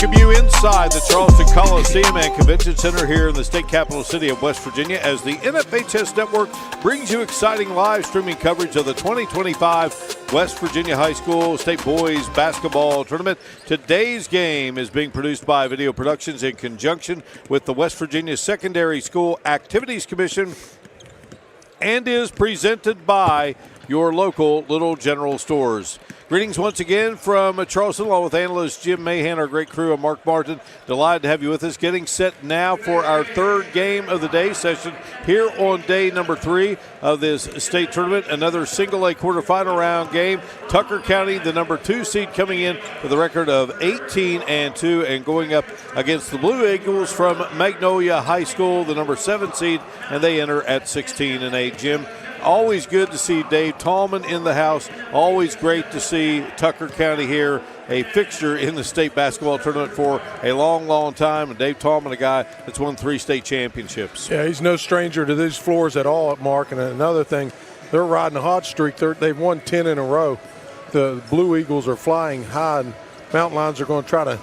welcome you inside the Charleston Coliseum and Convention Center here in the state capital city of West Virginia as the NFHS Network brings you exciting live streaming coverage of the 2025 West Virginia High School State Boys Basketball Tournament. Today's game is being produced by Video Productions in conjunction with the West Virginia Secondary School Activities Commission and is presented by your local Little General Stores. Greetings once again from Charleston, along with analyst Jim Mahan, our great crew, and Mark Martin. Delighted to have you with us. Getting set now for our third game of the day session here on day number 3 of this state tournament. Another single A quarterfinal round game. Tucker County, the number 2 seed, coming in with a record of 18-2 and going up against the Blue Eagles from Magnolia High School, the number 7 seed, and they enter at 16-8. Jim, always good to see Dave Tallman in the house. Always great to see Tucker County here, a fixture in the state basketball tournament for a long, long time. And Dave Tallman, a guy that's won 3 state championships. Yeah, he's no stranger to these floors at all at Mark. And another thing, they're riding a hot streak. They've won 10 in a row. The Blue Eagles are flying high, and Mountain Lions are going to try to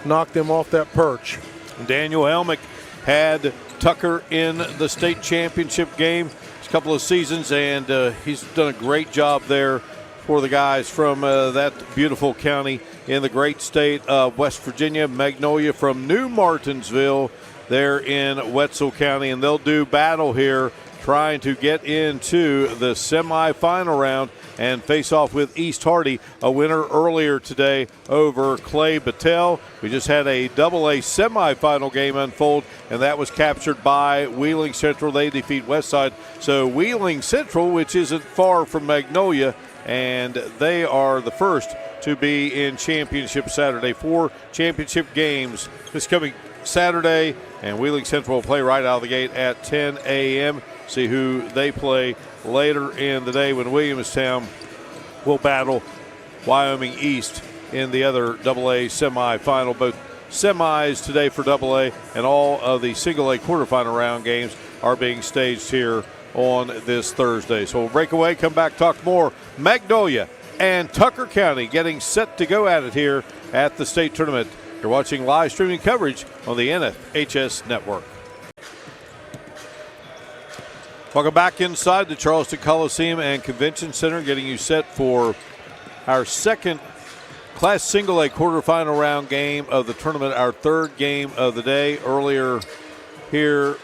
knock them off that perch. Daniel Helmick had Tucker in the state championship game couple of seasons, and he's done a great job there for the guys from that beautiful county in the great state of West Virginia. Magnolia from New Martinsville there in Wetzel County, and they'll do battle here trying to get into the semifinal round and face off with East Hardy, a winner earlier today over Clay Battelle. We just had a AA semifinal game unfold, and that was captured by Wheeling Central. They defeat Westside. So Wheeling Central, which isn't far from Magnolia, and they are the first to be in championship Saturday. 4 championship games this coming Saturday, and Wheeling Central will play right out of the gate at 10 a.m. See who they play later in the day when Williamstown will battle Wyoming East in the other AA semifinal. Both semis today for AA, and all of the single A quarterfinal round games are being staged here on this Thursday. So we'll break away, come back, talk more. Magnolia and Tucker County getting set to go at it here at the state tournament. You're watching live streaming coverage on the NFHS Network. Welcome back inside the Charleston Coliseum and Convention Center, getting you set for our second Class Single A quarterfinal round game of the tournament, our third game of the day. Earlier here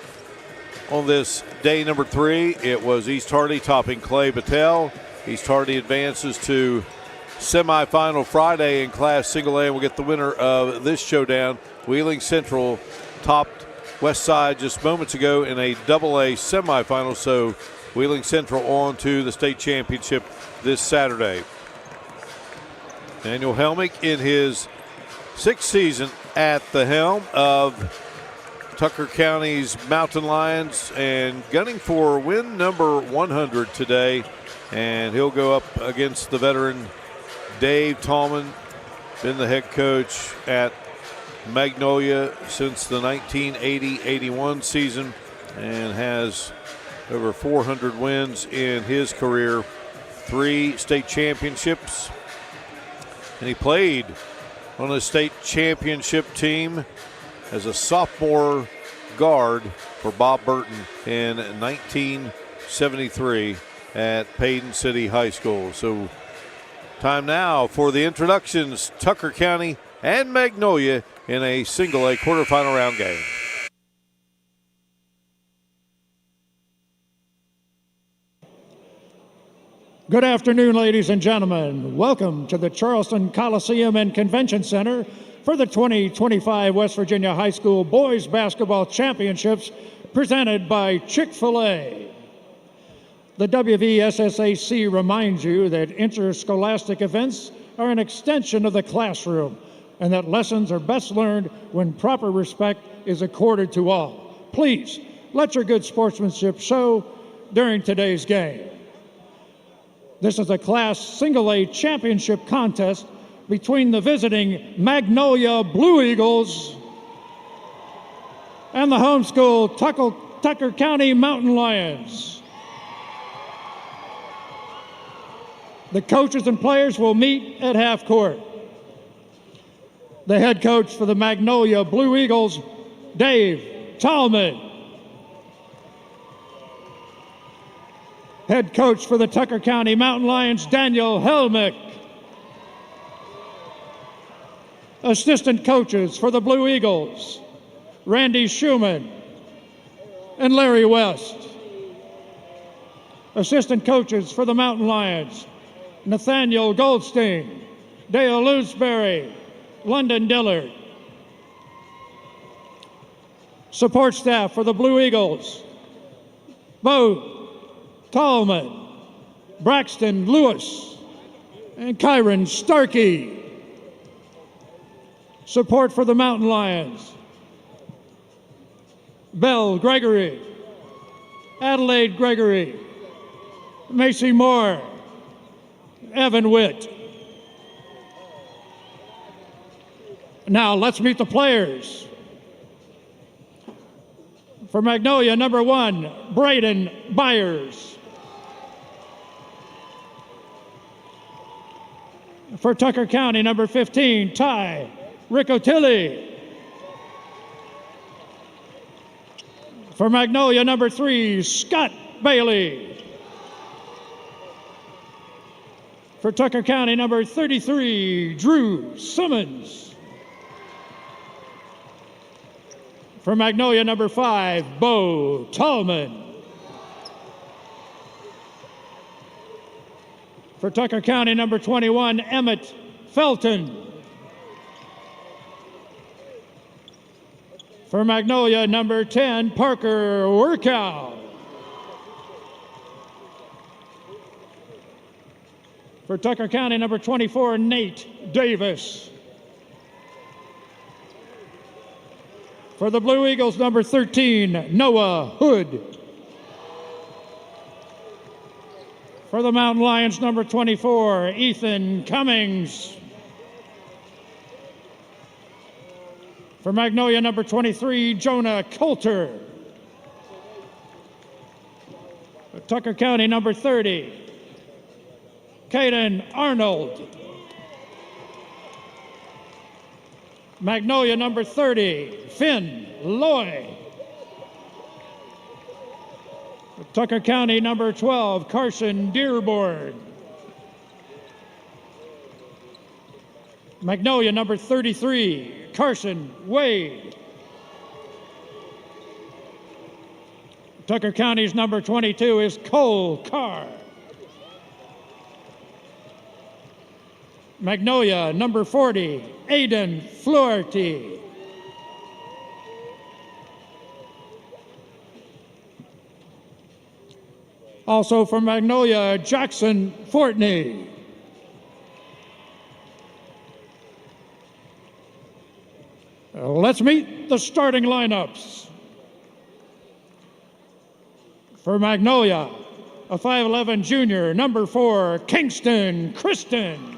on this day number 3, it was East Hardy topping Clay Battelle. East Hardy advances to semifinal Friday in Class Single A, and we'll get the winner of this showdown. Wheeling Central topped Westside just moments ago in a AA semifinal, so Wheeling Central on to the state championship this Saturday. Daniel Helmick in his 6th season at the helm of Tucker County's Mountain Lions and gunning for win number 100 today, and he'll go up against the veteran Dave Tallman, been the head coach at Magnolia since the 1980-81 season and has over 400 wins in his career, 3 state championships, and he played on a state championship team as a sophomore guard for Bob Burton in 1973 at Payton City High School. So time now for the introductions. Tucker County and Magnolia in a single A quarterfinal round game. Good afternoon, ladies and gentlemen. Welcome to the Charleston Coliseum and Convention Center for the 2025 West Virginia High School Boys Basketball Championships presented by Chick-fil-A. The WVSSAC reminds you that interscholastic events are an extension of the classroom and that lessons are best learned when proper respect is accorded to all. Please, let your good sportsmanship show during today's game. This is a Class Single A championship contest between the visiting Magnolia Blue Eagles and the home school Tucker County Mountain Lions. The coaches and players will meet at half court. The head coach for the Magnolia Blue Eagles, Dave Tallman. Head coach for the Tucker County Mountain Lions, Daniel Helmick. Assistant coaches for the Blue Eagles, Randy Schumann and Larry West. Assistant coaches for the Mountain Lions, Nathaniel Goldstein, Dale Lewsbury, London Dillard. Support staff for the Blue Eagles, Bo Tallman, Braxton Lewis, and Kyron Starkey. Support for the Mountain Lions, Belle Gregory, Adelaide Gregory, Macy Moore, Evan Witt. Now let's meet the players. For Magnolia, number 1, Braden Byers. For Tucker County, number 15, Ty Riccotilli. For Magnolia, number 3, Scott Bailey. For Tucker County, number 33, Drew Simmons. For Magnolia, number 5, Bo Tallman. For Tucker County, number 21, Emmett Felton. For Magnolia, number 10, Parker Werkow. For Tucker County, number 24, Nate Davis. For the Blue Eagles, number 13, Noah Hood. For the Mountain Lions, number 24, Ethan Cummings. For Magnolia, number 23, Jonah Coulter. For Tucker County, number 30, Caden Arnold. Magnolia, number 30, Finn Loy. For Tucker County, number 12, Carson Dearborn. Magnolia, number 33, Carson Wade. Tucker County's number 22 is Cole Carr. Magnolia, number 40, Aiden Flaherty. Also from Magnolia, Jackson Fortney. Let's meet the starting lineups. For Magnolia, a 5'11 junior, number 4, Kingston Kristen.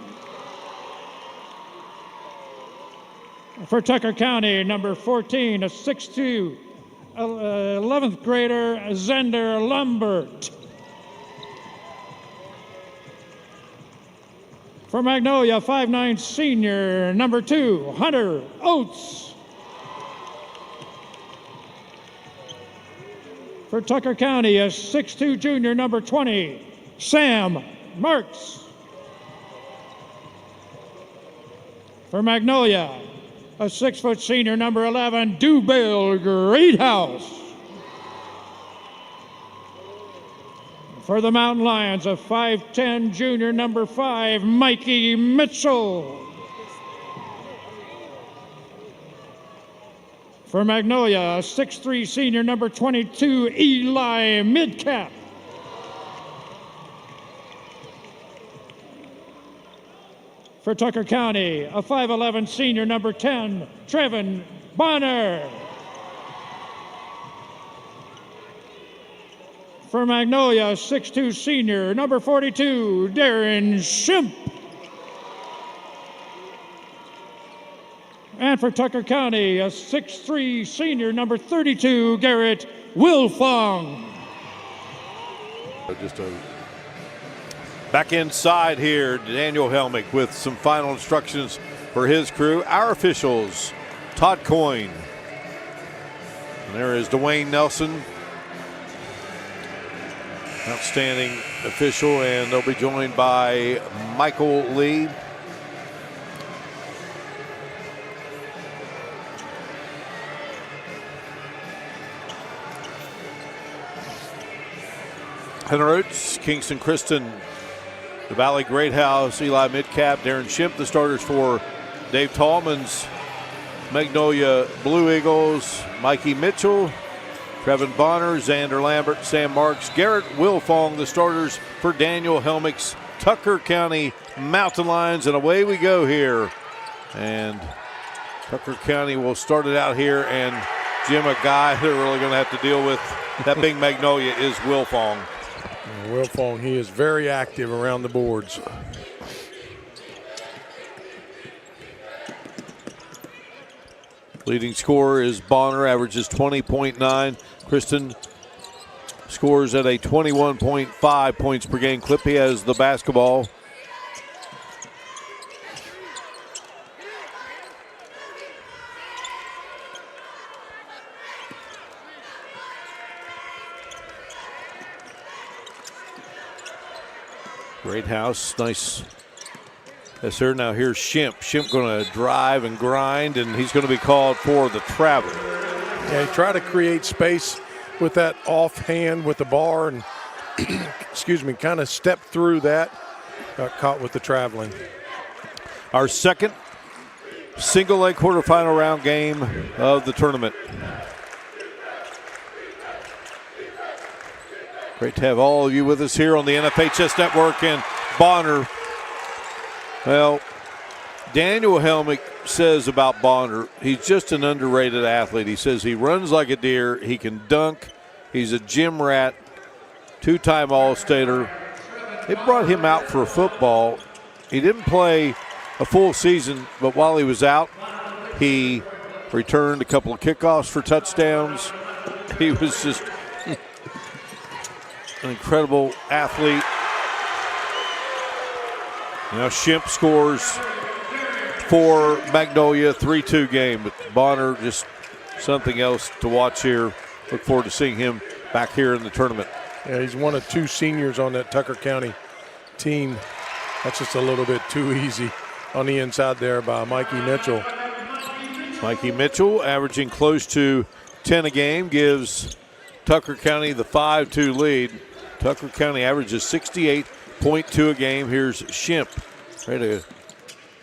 For Tucker County, number 14, a 6'2", 11th grader, Zender Lambert. For Magnolia, 5'9 senior, number 2, Hunter Oates. For Tucker County, a 6'2 junior, number 20, Sam Marks. For Magnolia, a 6' senior, number 11, Dubale Greathouse. For the Mountain Lions, a 5'10 junior, number 5, Mikey Mitchell. For Magnolia, a 6'3 senior, number 22, Eli Midcap. For Tucker County, a 5'11 senior, number 10, Trevin Bonner. For Magnolia, 6'2 senior, number 42, Darren Shimp. And for Tucker County, a 6'3 senior, number 32, Garrett Wilfong. Just back inside here, Daniel Helmick with some final instructions for his crew. Our officials, Todd Coyne. And there is Dwayne Nelson, outstanding official, and they'll be joined by Michael Lee. Hunter Oates, Kingston Kristen, the Valley Greathouse, Eli Midcap, Darren Schimpf, the starters for Dave Tallman's Magnolia Blue Eagles, Mikey Mitchell, Trevin Bonner, Xander Lambert, Sam Marks, Garrett Wilfong, the starters for Daniel Helmick's Tucker County Mountain Lions, and away we go here. And Tucker County will start it out here, and Jim, a guy they're really going to have to deal with, that big Magnolia, is Wilfong. Wilfong, he is very active around the boards. Leading scorer is Bonner, averages 20.9. Kristen scores at a 21.5 points per game clip. He has the basketball. Great house, nice. Yes, sir. Now here's Schimpf. Schimpf going to drive and grind, and he's going to be called for the travel. Yeah, he tried to create space with that offhand with the bar, and excuse me, kind of stepped through that. Got caught with the traveling. Our second single leg quarterfinal round game of the tournament. Great to have all of you with us here on the NFHS Network. And Bonner, well, Daniel Helmick says about Bonner, he's just an underrated athlete. He says he runs like a deer, he can dunk, he's a gym rat, two-time All-Stater. They brought him out for football. He didn't play a full season, but while he was out, he returned a couple of kickoffs for touchdowns. He was just an incredible athlete. Now Schimpf scores for Magnolia, 3-2 game, but Bonner just something else to watch here. Look forward to seeing him back here in the tournament. Yeah, he's one of two seniors on that Tucker County team. That's just a little bit too easy on the inside there by Mikey Mitchell. Mikey Mitchell averaging close to 10 a game gives Tucker County the 5-2 lead. Tucker County averages 68.2 a game. Here's Schimpf. Ready to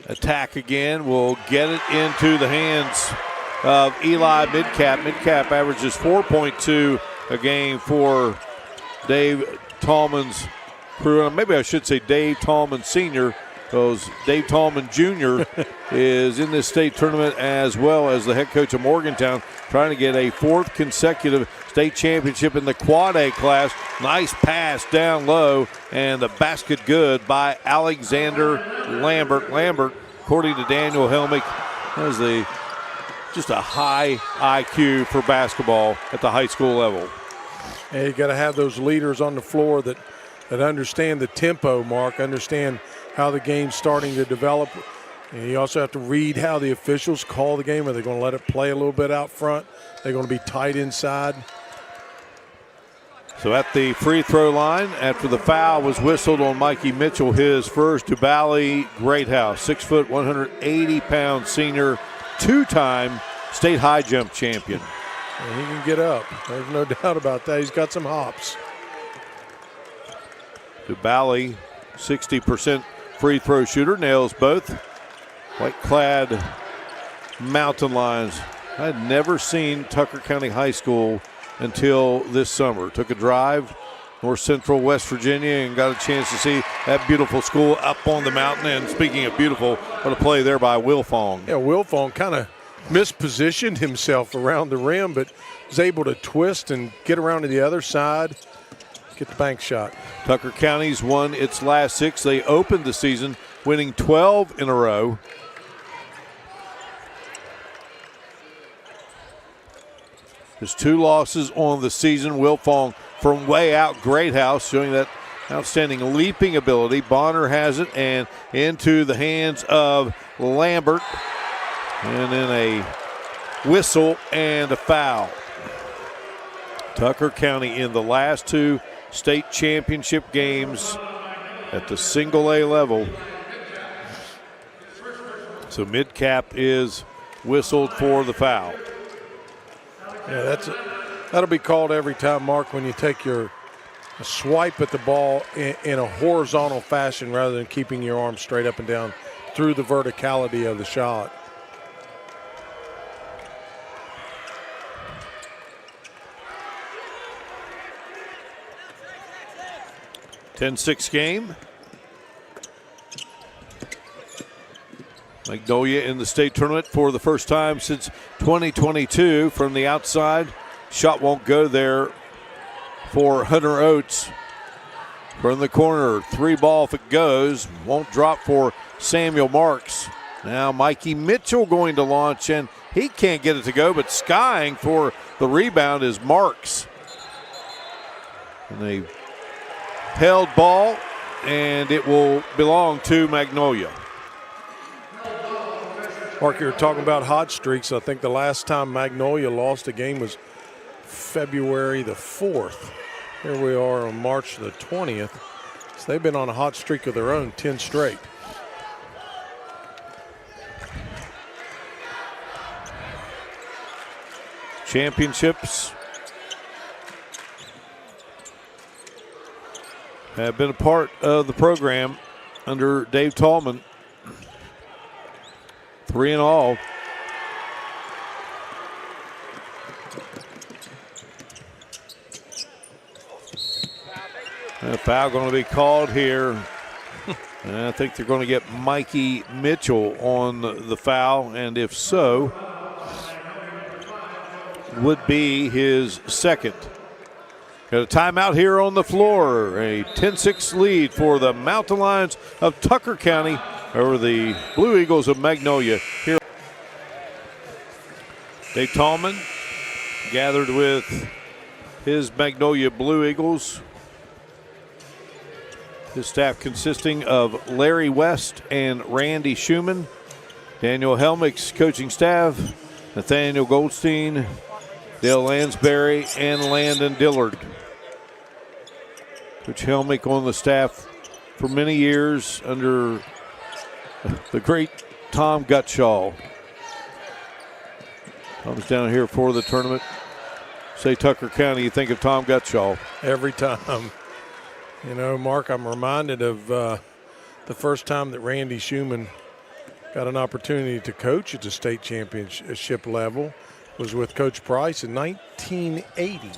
attack again. Will get it into the hands of Eli Midcap. Midcap averages 4.2 a game for Dave Tallman's crew. And maybe I should say Dave Tallman Sr., because Dave Tallman Jr. is in this state tournament as well as the head coach of Morgantown, trying to get a fourth consecutive state championship in the Quad A class. Nice pass down low, and the basket good by Alexander Lambert. Lambert, according to Daniel Helmick, has just a high IQ for basketball at the high school level. And you got to have those leaders on the floor that understand the tempo, Mark, understand how the game's starting to develop. And you also have to read how the officials call the game. Are they going to let it play a little bit out front? They're going to be tight inside. So at the free throw line, after the foul was whistled on Mikey Mitchell, his first, to Valley Greathouse, 6 foot, 180-pound senior, two-time state high jump champion. And he can get up. There's no doubt about that. He's got some hops. Dubally, 60% free throw shooter, nails both. White-clad mountain lions. I had never seen Tucker County High School until this summer. Took a drive north central West Virginia and got a chance to see that beautiful school up on the mountain. And speaking of beautiful, what a play there by Wilfong. Yeah, Wilfong kind of mispositioned himself around the rim, but was able to twist and get around to the other side, get the bank shot. Tucker County's won its last 6. They opened the season winning 12 in a row. There's 2 losses on the season. Wilfong from way out, Greathouse, showing that outstanding leaping ability. Bonner has it, and into the hands of Lambert. And then a whistle and a foul. Tucker County in the last two state championship games at the single A level. So mid-cap is whistled for the foul. Yeah, that'll be called every time, Mark, when you take a swipe at the ball in a horizontal fashion rather than keeping your arm straight up and down through the verticality of the shot. (10-6) game. Magnolia in the state tournament for the first time since 2022 from the outside. Shot won't go there for Hunter Oates. From the corner, 3-ball if it goes. Won't drop for Samuel Marks. Now Mikey Mitchell going to launch, and he can't get it to go, but skying for the rebound is Marks. And a held ball, and it will belong to Magnolia. Mark, you were talking about hot streaks. I think the last time Magnolia lost a game was February the 4th. Here we are on March the 20th. So they've been on a hot streak of their own, 10 straight. Championships have been a part of the program under Dave Tallman. 3 in all. A foul going to be called here. And I think they're going to get Mikey Mitchell on the foul, and if so, would be his second. Got a timeout here on the floor. A 10-6 lead for the Mountain Lions of Tucker County over the Blue Eagles of Magnolia. Here, Dave Tallman gathered with his Magnolia Blue Eagles. His staff consisting of Larry West and Randy Schumann. Daniel Helmick's coaching staff, Nathaniel Goldstein, Dale Lansbury, and Landon Dillard. Coach Helmick on the staff for many years under the great Tom Gutschall. Comes down here for the tournament. Say Tucker County, you think of Tom Gutschall. Every time. You know, Mark, I'm reminded of the first time that Randy Schumann got an opportunity to coach at the state championship level was with Coach Price in 1980.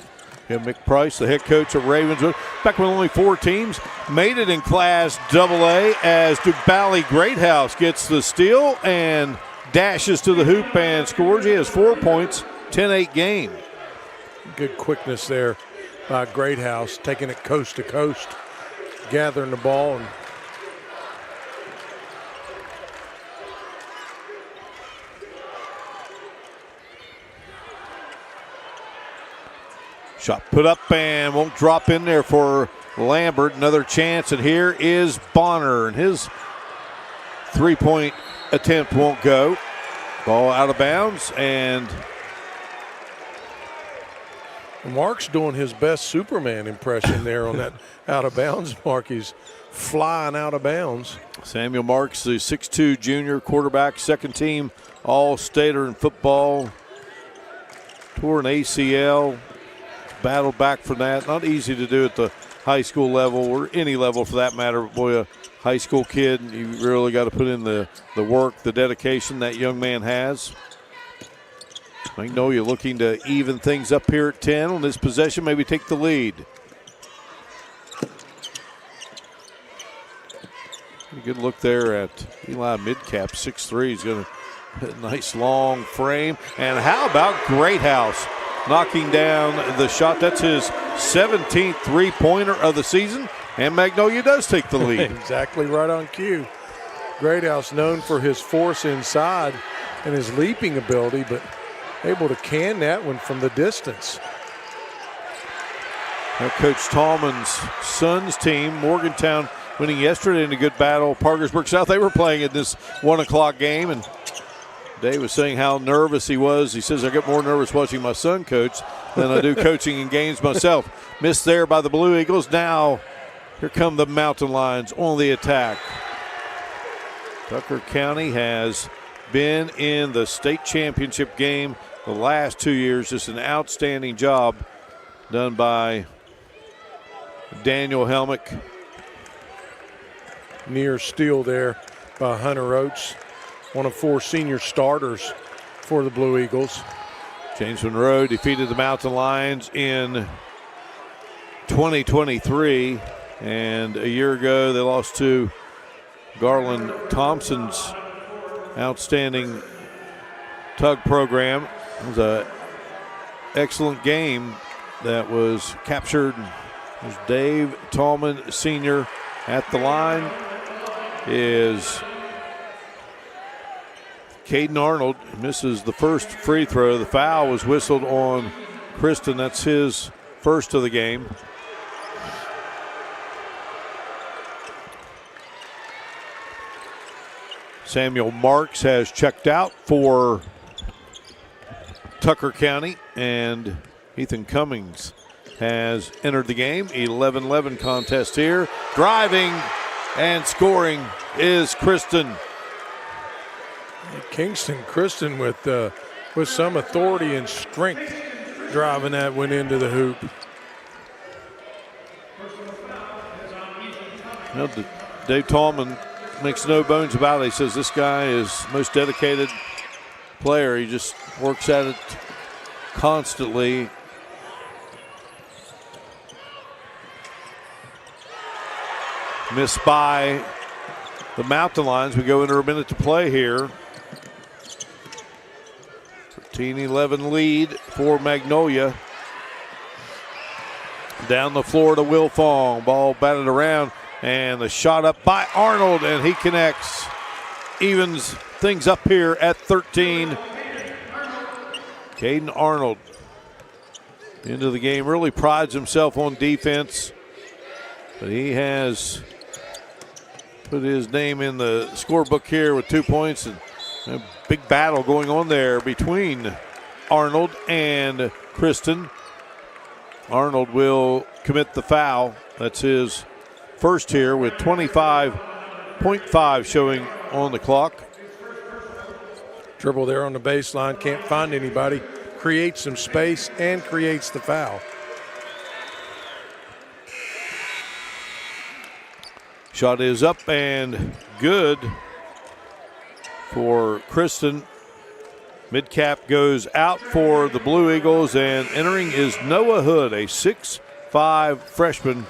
Yeah, Mick Price, the head coach of Ravenswood, back when only 4 teams made it in Class AA, as Dubally Greathouse gets the steal and dashes to the hoop and scores. He has 4 points, 10-8 game. Good quickness there by Greathouse, taking it coast to coast, gathering the ball. And shot put up and won't drop in there for Lambert. Another chance, and here is Bonner, and his 3-point attempt won't go. Ball out of bounds, and Mark's doing his best Superman impression there on that out of bounds mark. He's flying out of bounds. Samuel Marks, the 6'2 junior quarterback, second team All-Stater in football. Tore an ACL, battled back from that. Not easy to do at the high school level or any level for that matter. But boy, a high school kid, you really got to put in the work, the dedication that young man has. Magnolia looking to even things up here at 10 on this possession, maybe take the lead. A good look there at Eli Midcap, 6'3". He's going to hit a nice long frame. And how about Greathouse knocking down the shot? That's his 17th three-pointer of the season, and Magnolia does take the lead. Exactly right on cue. Greathouse known for his force inside and his leaping ability, but able to can that one from the distance. Now Coach Tallman's son's team, Morgantown winning yesterday in a good battle. Parkersburg South, they were playing in this 1 o'clock game, and Dave was saying how nervous he was. He says, I get more nervous watching my son coach than I do coaching in games myself. Missed there by the Blue Eagles. Now, here come the Mountain Lions on the attack. Tucker County has been in the state championship game the last 2 years. Just an outstanding job done by Daniel Helmick. Near steal there by Hunter Oates, one of 4 senior starters for the Blue Eagles. James Monroe defeated the Mountain Lions in 2023, and a year ago they lost to Garland Thompson's outstanding tug program. It was an excellent game that was captured. There's Dave Tallman Sr. at the line. Is Caden Arnold. Misses the first free throw. The foul was whistled on Kristen. That's his first of the game. Samuel Marks has checked out for Tucker County, and Ethan Cummings has entered the game. 11-11 contest here. Driving and scoring is Kristen. Kingston Kristen with some authority and strength driving that one into the hoop. You know, Dave Tallman makes no bones about it. He says this guy is the most dedicated player. He just works at it constantly. Missed by the Mountain Lions. We go into a minute to play here. 13-11 lead for Magnolia. Down the floor to Will Fong. Ball batted around, and the shot up by Arnold, and he connects. Evens things up here at 13. Caden Arnold into the game. Really prides himself on defense, but he has put his name in the scorebook here with 2 points, and a big battle going on there between Arnold and Kristen. Arnold will commit the foul. That's his first here with 25.5 showing on the clock. Dribble there on the baseline, can't find anybody, creates some space and creates the foul. Shot is up and good for Kristen. Mid-cap goes out for the Blue Eagles, and entering is Noah Hood, a 6'5 freshman.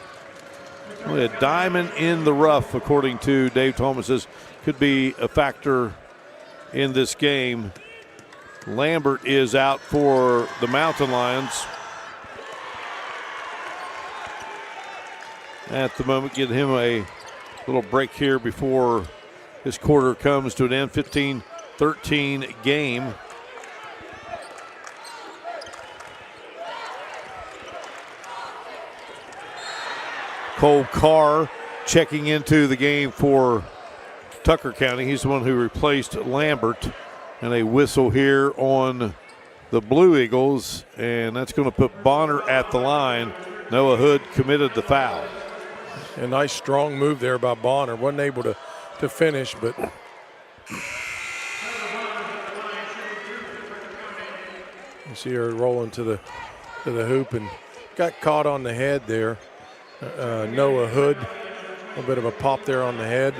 Only a diamond in the rough, according to Dave Tallman. Says could be a factor in this game. Lambert is out for the Mountain Lions. At the moment, get him a little break here before this quarter comes to an end. 15-13 game. Cole Carr checking into the game for Tucker County. He's the one who replaced Lambert. And a whistle here on the Blue Eagles, and that's going to put Bonner at the line. Noah Hood committed the foul. A nice strong move there by Bonner. Wasn't able to finish, but you see her rolling to the hoop and got caught on the head there. Noah Hood, a little bit of a pop there on the head.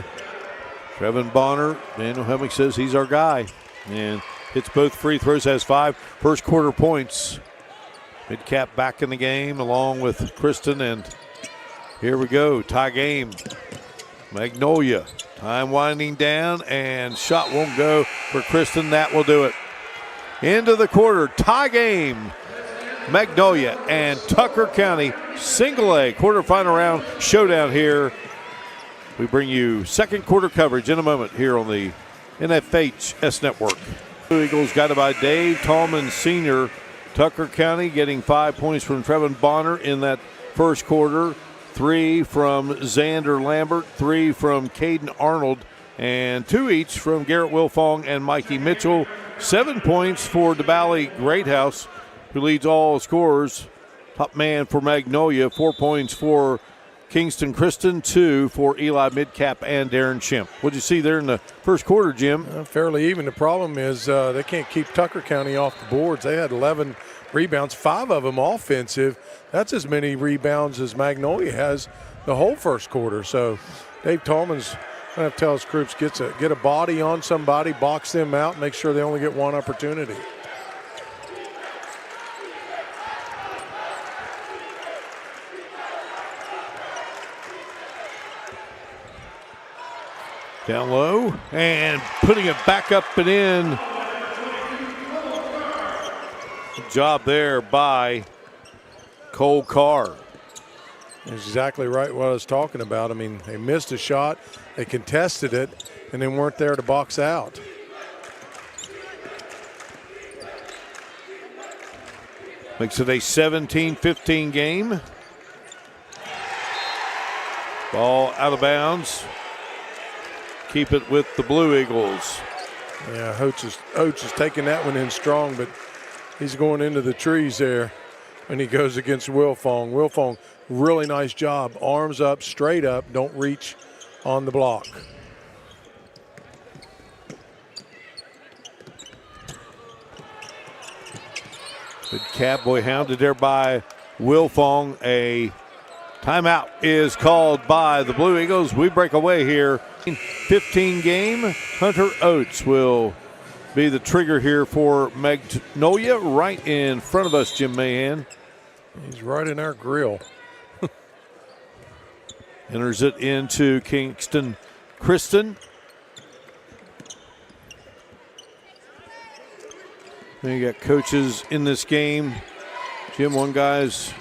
Trevin Bonner, Daniel Helmick says he's our guy, and hits both free throws, has 5 first quarter points. Mid-cap back in the game along with Kristen, and here we go, tie game. Magnolia, time winding down, and shot won't go for Kristen. That will do it. Into the quarter, tie game. Magnolia and Tucker County, single A quarterfinal round showdown here. We bring you second quarter coverage in a moment here on the NFHS Network. Blue Eagles guided by Dave Tallman Sr. Tucker County getting 5 points from Trevin Bonner in that first quarter. 3 from Xander Lambert, 3 from Caden Arnold, and 2 each from Garrett Wilfong and Mikey Mitchell. 7 points for DeValley Greathouse, who leads all scorers. Top man for Magnolia, 4 points for Kingston Kristen, 2 for Eli Midcap and Darren Shimp. What did you see there in the first quarter, Jim? Fairly even. The problem is they can't keep Tucker County off the boards. They had 11 rebounds, 5 of them offensive. That's as many rebounds as Magnolia has the whole first quarter. So Dave Tallman's going to have to tell his groups, get a body on somebody, box them out, make sure they only get one opportunity. Down low and putting it back up and in. Good job there by Cole Carr. That's exactly right what I was talking about. I mean, they missed a shot, they contested it, and then weren't there to box out. Makes it a 17-15 game. Ball out of bounds. Keep it with the Blue Eagles. Yeah, Oates is taking that one in strong, but he's going into the trees there when he goes against Wilfong. Wilfong, really nice job. Arms up, straight up, don't reach on the block. Good Cowboy hounded there by Wilfong. A timeout is called by the Blue Eagles. We break away here. 15 game. Hunter Oates will be the trigger here for Magnolia, right in front of us, Jim Mahan. He's right in our grill. Enters it into Kingston Kristen. You got coaches in this game. Jim, one guy's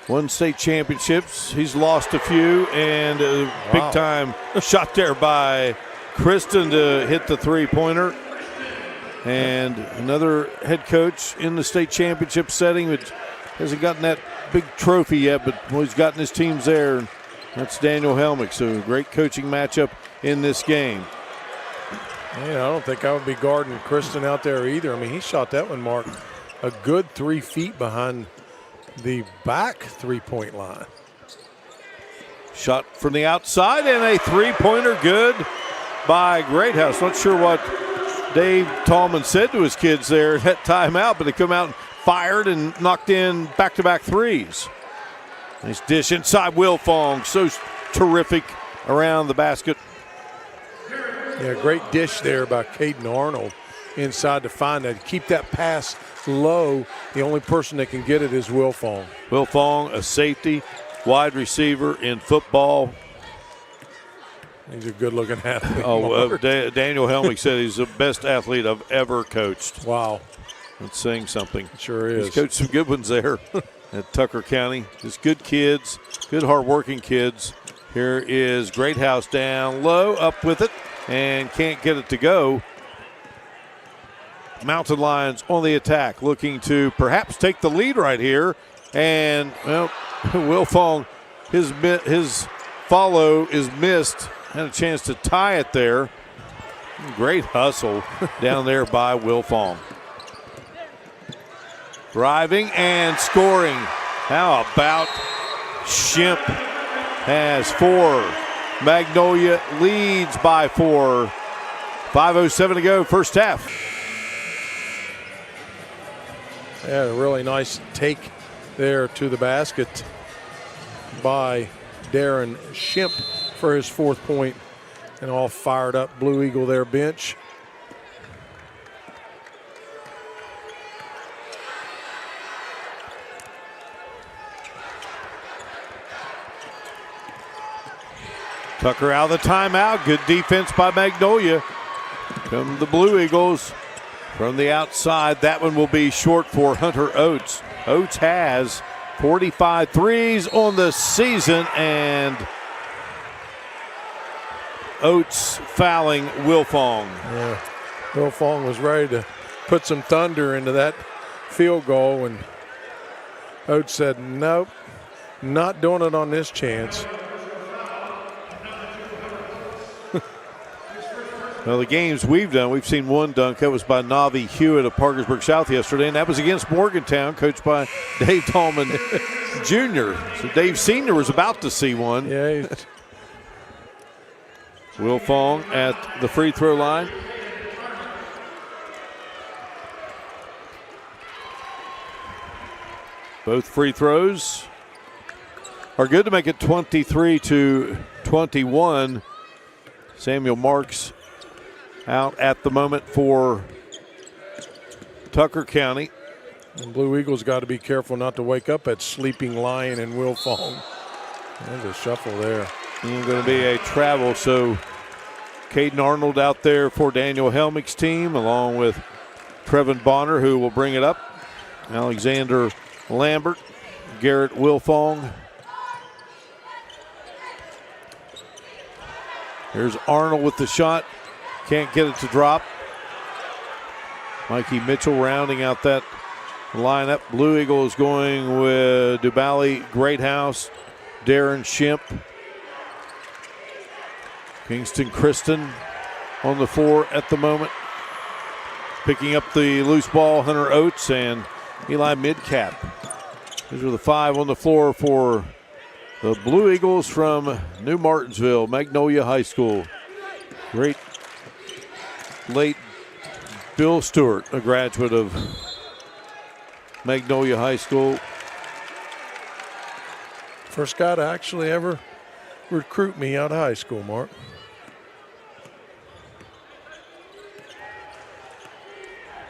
won state championships. He's lost a few, and a big-time shot there by Kristen to hit the three-pointer. And another head coach in the state championship setting, but hasn't gotten that big trophy yet, but he's gotten his teams there. That's Daniel Helmick. So great coaching matchup in this game. Yeah, I don't think I would be guarding Kristen out there either. I mean, he shot that one, Mark, a good 3 feet behind the back three-point line. Shot from the outside and a three-pointer good by Greathouse. Not sure what Dave Tallman said to his kids there at that timeout, but they come out and fired and knocked in back-to-back threes. Nice dish inside Wilfong. So terrific around the basket. Yeah, great dish there by Caden Arnold inside to find that. Keep that pass low. The only person that can get it is Wilfong. Wilfong, a safety, wide receiver in football. He's a good-looking athlete. Daniel Helmick said he's the best athlete I've ever coached. Wow. That's saying something. It sure is. He's coached some good ones there at Tucker County. Just good kids, good hard-working kids. Here is Greathouse down low, up with it, and can't get it to go. Mountain Lions on the attack, looking to perhaps take the lead right here. And, well, Wilfong, his follow is missed. Had a chance to tie it there. Great hustle down there by Wilfong. Driving and scoring. How about Shimp has 4. Magnolia leads by 4. 5:07 to go, first half. Yeah, a really nice take there to the basket by Darren Shimp for his 4th point. And all fired up Blue Eagle there bench. Tucker out of the timeout. Good defense by Magnolia. Come the Blue Eagles from the outside. That one will be short for Hunter Oates. Oates has 45 threes on the season, and Oates fouling Wilfong. Yeah, Wilfong was ready to put some thunder into that field goal, and Oates said, nope, Not doing it on this chance. Well, the games we've done, we've seen one dunk. That was by Navi Hewitt of Parkersburg South yesterday, and that was against Morgantown, coached by Dave Tallman Jr. So Dave Sr. was about to see one. Yeah. Will Fong at the free throw line. Both free throws are good to make it 23-21. Samuel Marks out at the moment for Tucker County. And Blue Eagles got to be careful not to wake up that sleeping Lion and Will Fong. There's a shuffle there. And going to be a travel, so Caden Arnold out there for Daniel Helmick's team, along with Trevin Bonner, who will bring it up. Alexander Lambert, Garrett Wilfong. Here's Arnold with the shot. Can't get it to drop. Mikey Mitchell rounding out that lineup. Blue Eagles going with Dubally Greathouse, Darren Shimp, Kingston Kristen on the floor at the moment. Picking up the loose ball, Hunter Oates and Eli Midcap. These are the five on the floor for the Blue Eagles from New Martinsville, Magnolia High School. Great late Bill Stewart, a graduate of Magnolia High School. First guy to actually ever recruit me out of high school, Mark.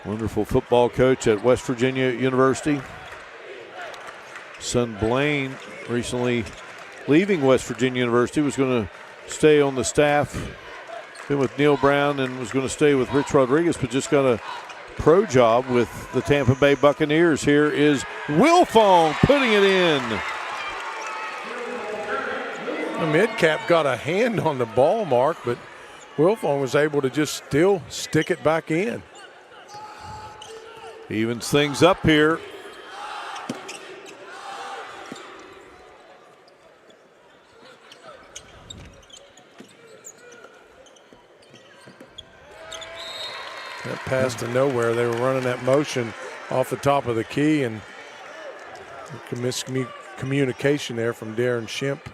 Wonderful football coach at West Virginia University. Son Blaine, recently leaving West Virginia University, was going to stay on the staff. Been with Neil Brown and was going to stay with Rich Rodriguez, but just got a pro job with the Tampa Bay Buccaneers. Here is Wilfong putting it in. The Midcap got a hand on the ball, Mark, but Wilfong was able to just still stick it back in. Evens things up here. That pass to nowhere. They were running that motion off the top of the key, and miscommunication there from Darren Shimp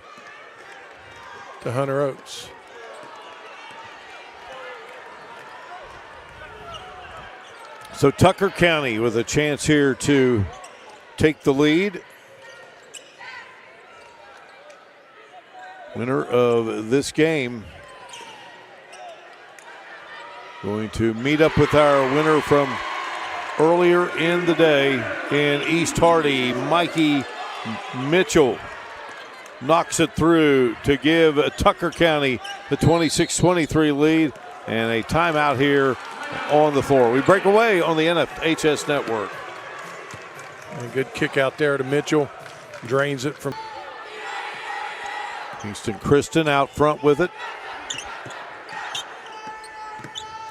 to Hunter Oates. So Tucker County with a chance here to take the lead. Winner of this game going to meet up with our winner from earlier in the day in East Hardy. Mikey Mitchell knocks it through to give Tucker County the 26-23 lead, and a timeout here on the floor. We break away on the NFHS Network. A good kick out there to Mitchell. Drains it from Kingston Kristen out front with it.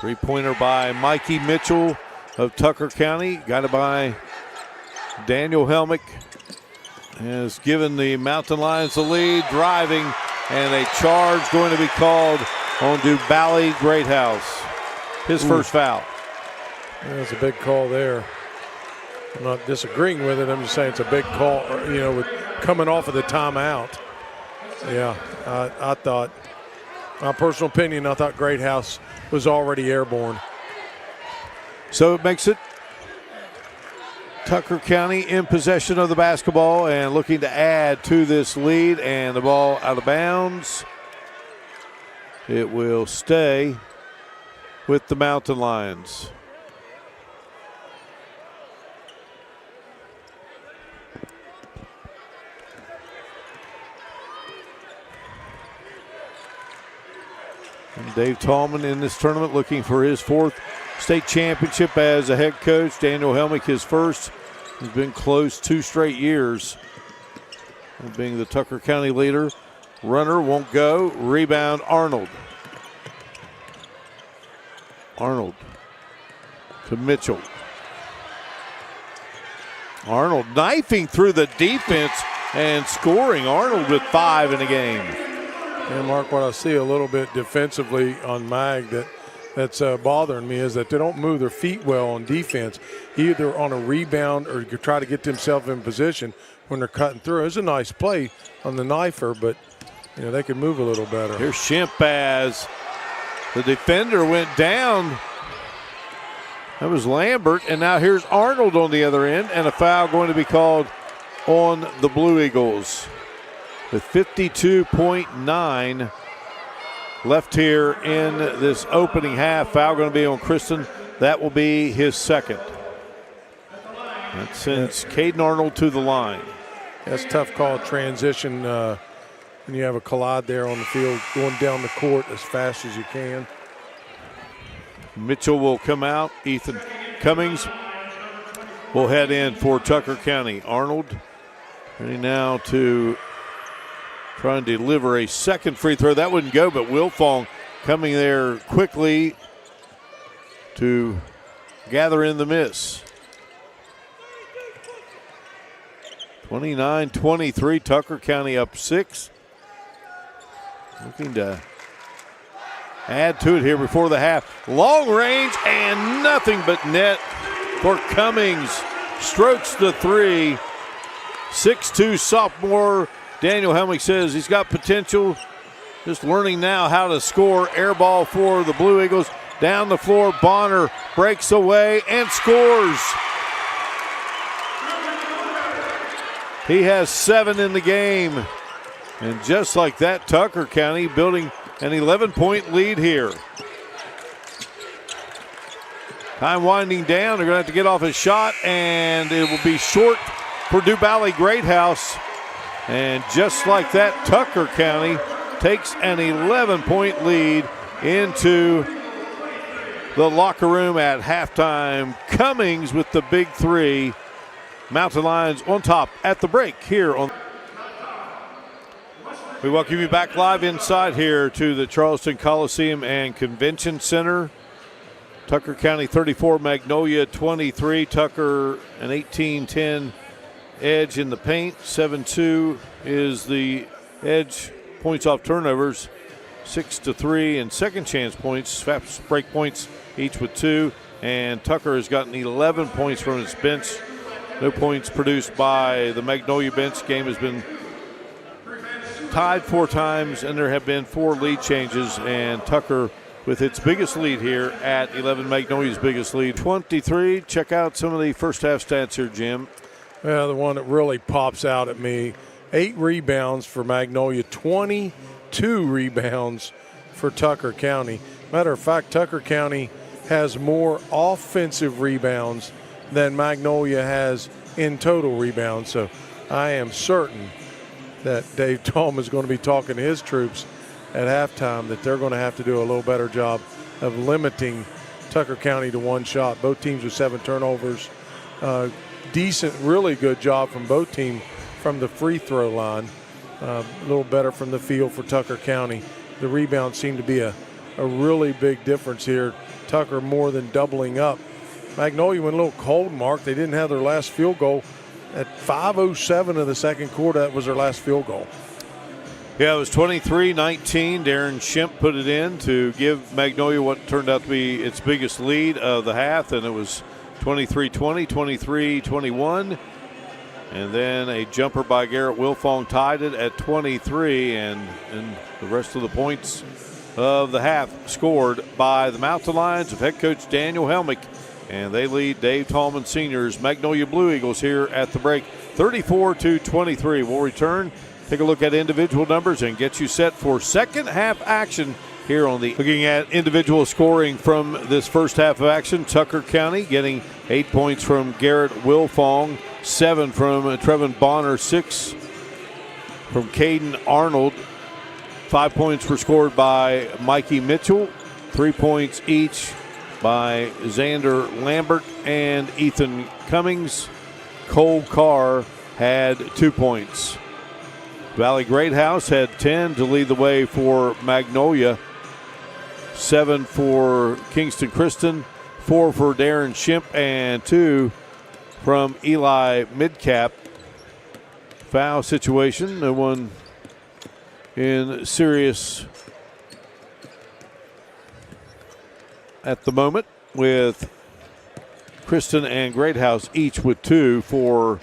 Three-pointer by Mikey Mitchell of Tucker County. Got it by Daniel Helmick. Has given the Mountain Lions the lead. Driving, and a charge going to be called on Dubally Greathouse. His first foul. That's a big call there. I'm not disagreeing with it. I'm just saying it's a big call, you know, with coming off of the timeout. Yeah, I thought, my personal opinion, I thought Greathouse was already airborne. So it makes it Tucker County in possession of the basketball and looking to add to this lead, and the ball out of bounds. It will stay with the Mountain Lions. And Dave Tallman in this tournament looking for his fourth state championship as a head coach. Daniel Helmick his first. He's been close 2 straight years of being the Tucker County leader. Runner won't go. Rebound Arnold. Arnold to Mitchell. Arnold knifing through the defense and scoring. Arnold with 5 in the game. And Mark, what I see a little bit defensively on Mag that's bothering me is that they don't move their feet well on defense, either on a rebound or try to get themselves in position when they're cutting through. It was a nice play on the knifer, but they could move a little better. Here's Shemp as the defender went down. That was Lambert, and now here's Arnold on the other end, and a foul going to be called on the Blue Eagles. With 52.9 left here in this opening half. Foul going to be on Kristen. That will be his second. That sends Caden Arnold to the line. That's a tough call transition when you have a collide there on the field, going down the court as fast as you can. Mitchell will come out. Ethan Cummings will head in for Tucker County. Arnold ready now to try and deliver a second free throw. That wouldn't go, but Wilfong coming there quickly to gather in the miss. 29-23, Tucker County up 6. Looking to add to it here before the half. Long range and nothing but net for Cummings. Strokes the three. 6'2" sophomore. Daniel Helmick says he's got potential. Just learning now how to score. Air ball for the Blue Eagles. Down the floor, Bonner breaks away and scores. He has 7 in the game. And just like that, Tucker County building an 11-point lead here. Time winding down. They're going to have to get off a shot, and it will be short for Dew Valley Greathouse. And just like that, Tucker County takes an 11-point lead into the locker room at halftime. Cummings with the big three. Mountain Lions on top at the break here on. We welcome you back live inside here to the Charleston Coliseum and Convention Center. Tucker County 34, Magnolia 23. Tucker an 18-10 edge in the paint. 7-2 is the edge. Points off turnovers 6-3, and second chance points, fast break points each with 2. And Tucker has gotten 11 points from his bench. No points produced by the Magnolia bench. Game has been tied 4 times, and there have been 4 lead changes. And Tucker with its biggest lead here at 11, Magnolia's biggest lead, 23. Check out some of the first half stats here, Jim. Well, the one that really pops out at me, 8 rebounds for Magnolia, 22 rebounds for Tucker County. Matter of fact, Tucker County has more offensive rebounds than Magnolia has in total rebounds. So I am certain that Dave Tallman is going to be talking to his troops at halftime that they're going to have to do a little better job of limiting Tucker County to 1 shot. Both teams with 7 turnovers. Decent, really good job from both teams from the free throw line. A little better from the field for Tucker County. The rebounds seem to be a really big difference here. Tucker more than doubling up. Magnolia went a little cold, Mark. They didn't have their last field goal. At 5:07 of the second quarter, that was their last field goal. Yeah, it was 23-19. Darren Shemp put it in to give Magnolia what turned out to be its biggest lead of the half, and it was 23-20, 23-21. And then a jumper by Garrett Wilfong tied it at 23, and the rest of the points of the half scored by the Mountain Lions of head coach Daniel Helmick. And they lead Dave Tallman Senior's Magnolia Blue Eagles here at the break, 34-23. We'll return, take a look at individual numbers, and get you set for second half action here on the. Looking at individual scoring from this first half of action, Tucker County getting 8 points from Garrett Wilfong, 7 from Trevin Bonner, 6 from Caden Arnold. 5 points were scored by Mikey Mitchell, 3 points each by Xander Lambert and Ethan Cummings. Cole Carr had 2 points. Valley Greathouse had 10 to lead the way for Magnolia. 7 for Kingston Christian, 4 for Darren Shemp, and 2 from Eli Midcap. foul situation. No one in serious at the moment, with Kristen and Greathouse each with 2 for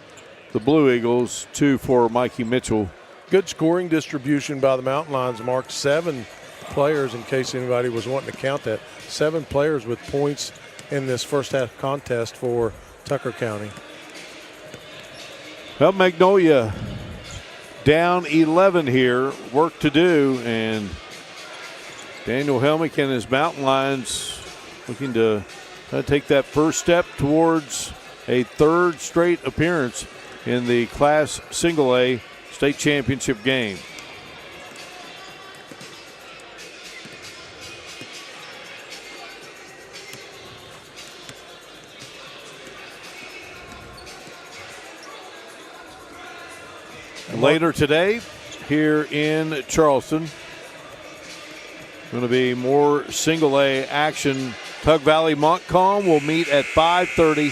the Blue Eagles, 2 for Mikey Mitchell. Good scoring distribution by the Mountain Lions, Mark. 7 players, in case anybody was wanting to count that. 7 players with points in this first half contest for Tucker County. Well, Magnolia down 11 here, work to do, and Daniel Helmick and his Mountain Lions looking to take that first step towards a 3rd straight appearance in the Class Single A state championship game. Later today here in Charleston, going to be more single A action. Tug Valley Montcalm will meet at 5:30.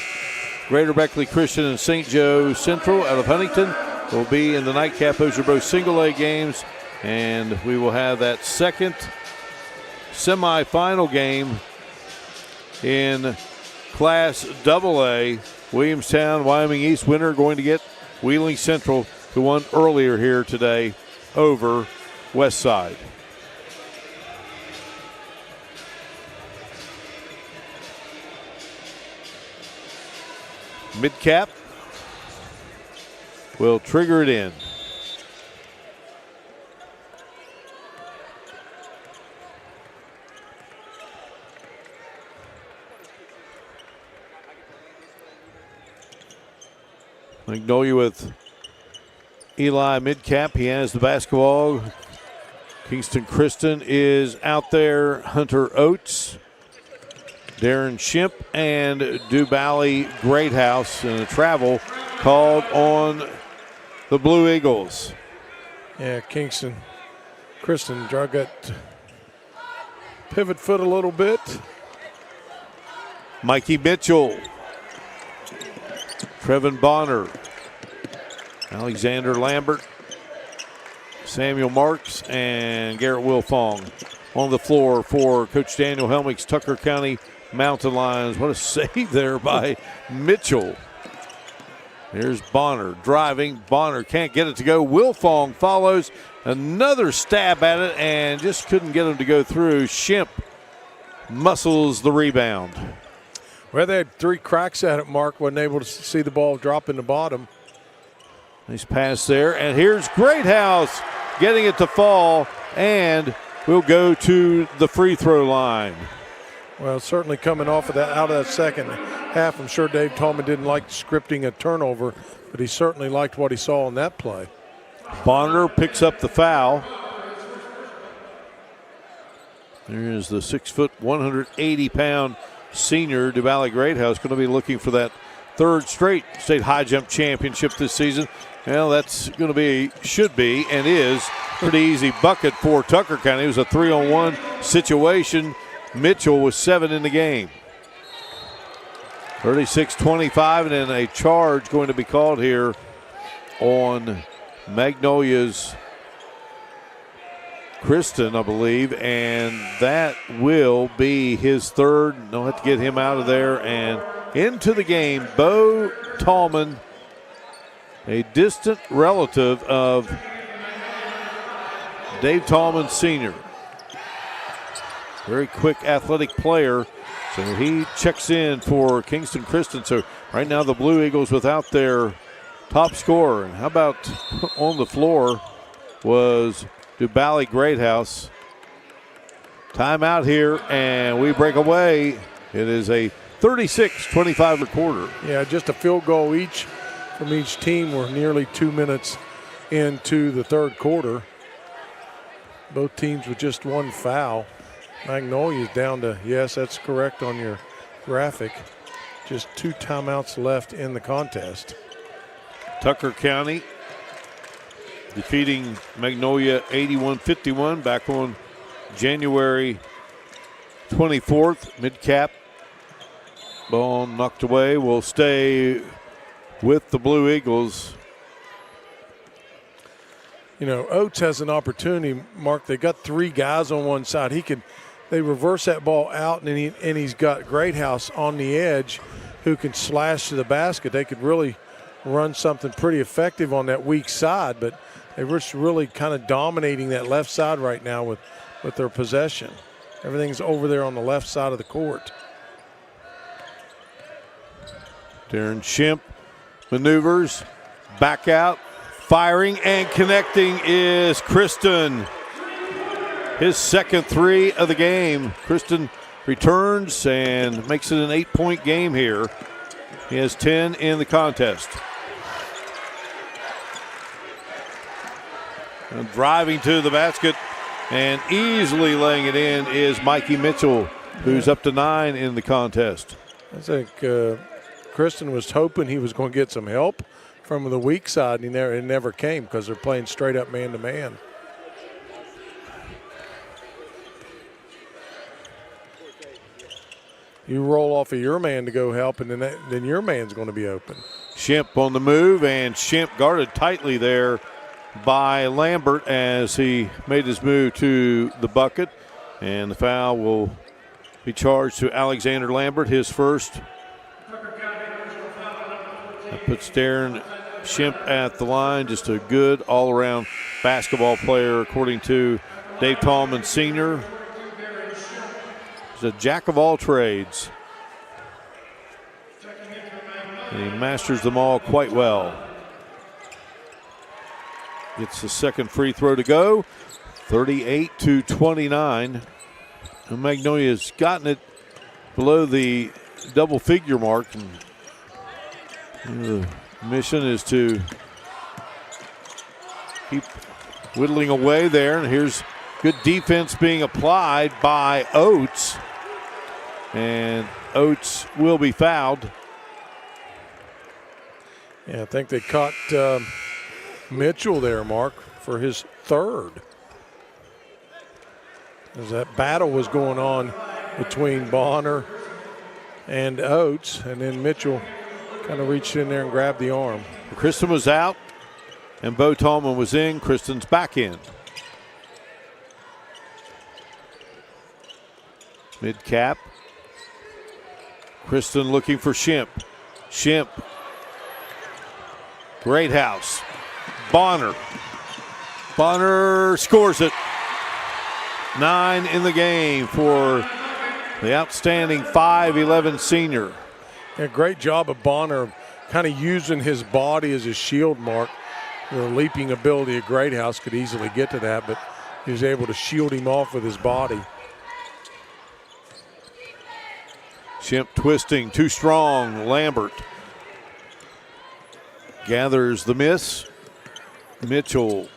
Greater Beckley Christian and St. Joe Central out of Huntington will be in the nightcap. Those are both single A games, and we will have that second semifinal game in Class AA. Williamstown, Wyoming East winner going to get Wheeling Central, who won earlier here today over Westside. Midcap will trigger it in. Magnolia with Eli Midcap. He has the basketball. Kingston Kristen is out there. Hunter Oates, Darren Shimp, and Dubally Greathouse, and a travel called on the Blue Eagles. Yeah, Kingston Kristen drug that pivot foot a little bit. Mikey Mitchell, Trevin Bonner, Alexander Lambert, Samuel Marks, and Garrett Wilfong on the floor for Coach Daniel Helmick's Tucker County Mountain Lions. What a save there by Mitchell. Here's Bonner driving. Bonner can't get it to go. Wilfong follows. Another stab at it and just couldn't get him to go through. Shimp muscles the rebound. Well, they had 3 cracks at it, Mark. Wasn't able to see the ball drop in the bottom. Nice pass there. And here's Greathouse getting it to fall, and we'll go to the free throw line. Well, certainly coming off of that, out of that second half, I'm sure Dave Tallman didn't like scripting a turnover, but he certainly liked what he saw in that play. Bonner picks up the foul. There's the 6', 180-pound senior Duvalley Greathouse, going to be looking for that 3rd straight state high jump championship this season. Well, that's going to be, should be, and is pretty easy bucket for Tucker County. It was a 3-on-1 situation. Mitchell was 7 in the game. 36-25, and then a charge going to be called here on Magnolia's Kristen, I believe, and that will be his 3rd. They'll have to get him out of there and into the game. Bo Tallman, a distant relative of Dave Tallman Sr. Very quick athletic player, so he checks in for Kingston Kristen. So right now the Blue Eagles without their top scorer. And how about on the floor was Dubally Greathouse. Timeout here, and we break away. It is a 36-25 quarter. Yeah, just a field goal each from each team. We're nearly 2 minutes into the 3rd quarter. Both teams with just 1 foul. Magnolia's down to, yes, that's correct on your graphic, just 2 timeouts left in the contest. Tucker County defeating Magnolia 81-51 back on January 24th. Midcap ball knocked away. Will stay with the Blue Eagles. Oates has an opportunity, Mark. They got 3 guys on one side. They reverse that ball out, and he's got Greathouse on the edge who can slash to the basket. They could really run something pretty effective on that weak side, but they're just really kind of dominating that left side right now with their possession. Everything's over there on the left side of the court. Darren Shemp maneuvers, back out, firing and connecting is Kristen. His second 3 of the game. Kristen returns and makes it an 8-point game here. He has 10 in the contest. And driving to the basket and easily laying it in is Mikey Mitchell, who's up to 9 in the contest. I think Kristen was hoping he was going to get some help from the weak side, and it never came because they're playing straight up man-to-man. You roll off of your man to go help, and then your man's going to be open. Shemp on the move, and Shemp guarded tightly there by Lambert as he made his move to the bucket. And the foul will be charged to Alexander Lambert, his first. That puts Darren Shemp at the line. Just a good all-around basketball player, according to Dave Tallman Sr. He's a jack of all trades. And he masters them all quite well. Gets the second free throw to go. 38-29. And Magnolia's gotten it below the double figure mark. And the mission is to keep whittling away there. And here's good defense being applied by Oates. And Oates will be fouled. Yeah, I think they caught Mitchell there, Mark, for his third. As that battle was going on between Bonner and Oates, and then Mitchell kind of reached in there and grabbed the arm. Kristen was out, and Bo Tallman was in. Kristen's back in. Mid-cap. Kristen looking for Shemp. Shemp. Greathouse. Bonner. Bonner scores it. 9 in the game for the outstanding 5'11 senior. Yeah, great job of Bonner kind of using his body as a shield, Mark. The leaping ability of Greathouse could easily get to that, but he was able to shield him off with his body. Shemp twisting, too strong. Lambert gathers the miss. Mitchell.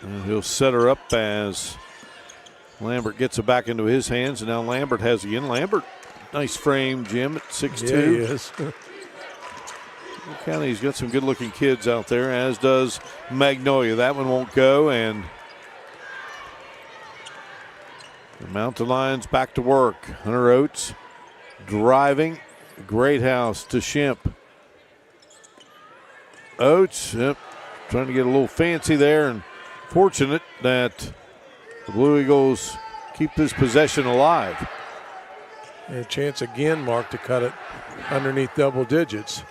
And he'll set her up as Lambert gets it back into his hands. And now Lambert has again. Lambert, nice frame, Jim, at 6'2". Yeah, he is. County's got some good-looking kids out there, as does Magnolia. That one won't go, and the Mountain Lions back to work. Hunter Oates driving. Greathouse to Shemp. Oates, trying to get a little fancy there, and fortunate that the Blue Eagles keep this possession alive. And a chance again, Mark, to cut it underneath double digits.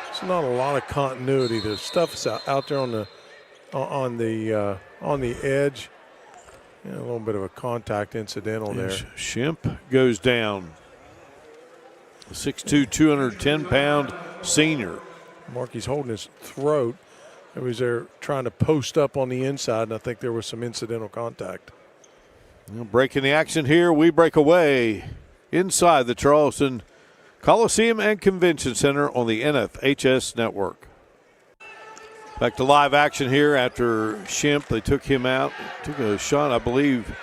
It's not a lot of continuity. The stuff's out there on the edge. Yeah, a little bit of a contact incidental there. Shemp goes down. 6'2", 210-pound senior. Marky's holding his throat. He was there trying to post up on the inside, and I think there was some incidental contact. Well, breaking the action here, we break away inside the Charleston Coliseum and Convention Center on the NFHS Network. Back to live action here after Shemp. They took him out. Took a shot, I believe,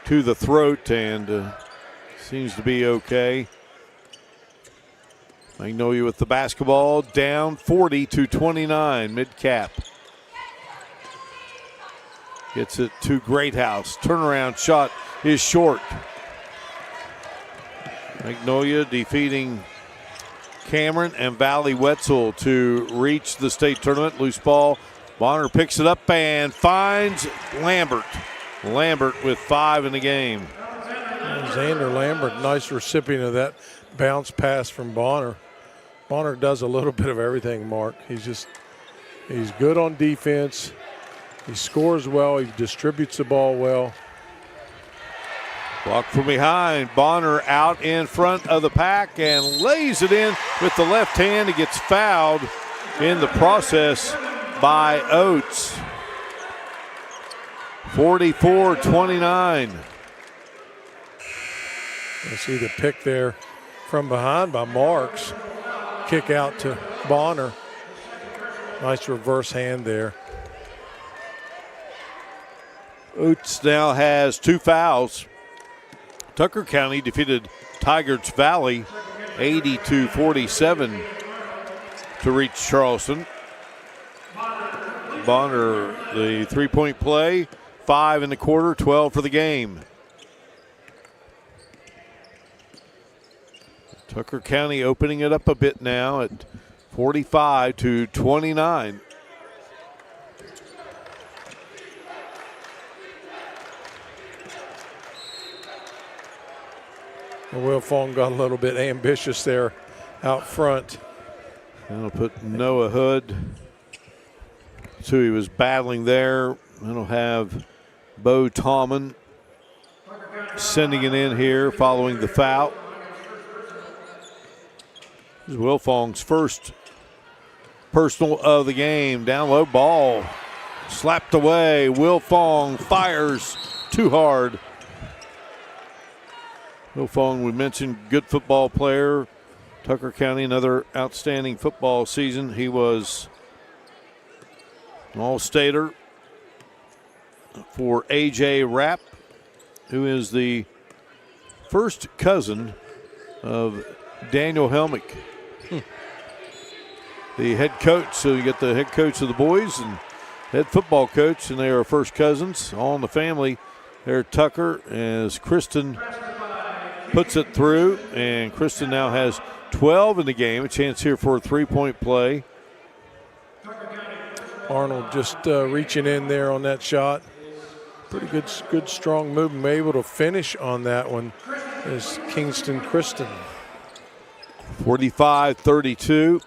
to the throat, and seems to be okay. Magnolia with the basketball, down 40-29, mid-cap. Gets it to Greathouse. Turnaround shot is short. Magnolia defeating Cameron and Valley Wetzel to reach the state tournament. Loose ball. Bonner picks it up and finds Lambert. Lambert with 5 in the game. Xander Lambert, nice recipient of that bounce pass from Bonner. Bonner does a little bit of everything, Mark. He's good on defense. He scores well. He distributes the ball well. Block from behind. Bonner out in front of the pack and lays it in with the left hand. He gets fouled in the process by Oates. 44-29. You see the pick there from behind by Marks. Kick out to Bonner. Nice reverse hand there. Oates now has 2 fouls. Tucker County defeated Tigard's Valley 80-47 to reach Charleston. Bonner, the 3-point play, 5 in the quarter, 12 for the game. Tucker County opening it up a bit now at 45-29. Will Fong got a little bit ambitious there out front. That'll put Noah Hood. That's who he was battling there. That'll have Bo Tallman sending it in here following the foul. This is Will Fong's first personal of the game. Down low ball. Slapped away. Will Fong fires too hard. Will Fong, we mentioned, good football player. Tucker County, another outstanding football season. He was an all-stater for A.J. Rapp, who is the first cousin of Daniel Helmick, the head coach. So you get the head coach of the boys and head football coach, and they are first cousins, all in the family. There, Tucker, as Kristen puts it through, and Kristen now has 12 in the game. A chance here for a 3-point play. Arnold just reaching in there on that shot. Pretty good strong movement. Able to finish on that one is Kingston Kristen. 45-32.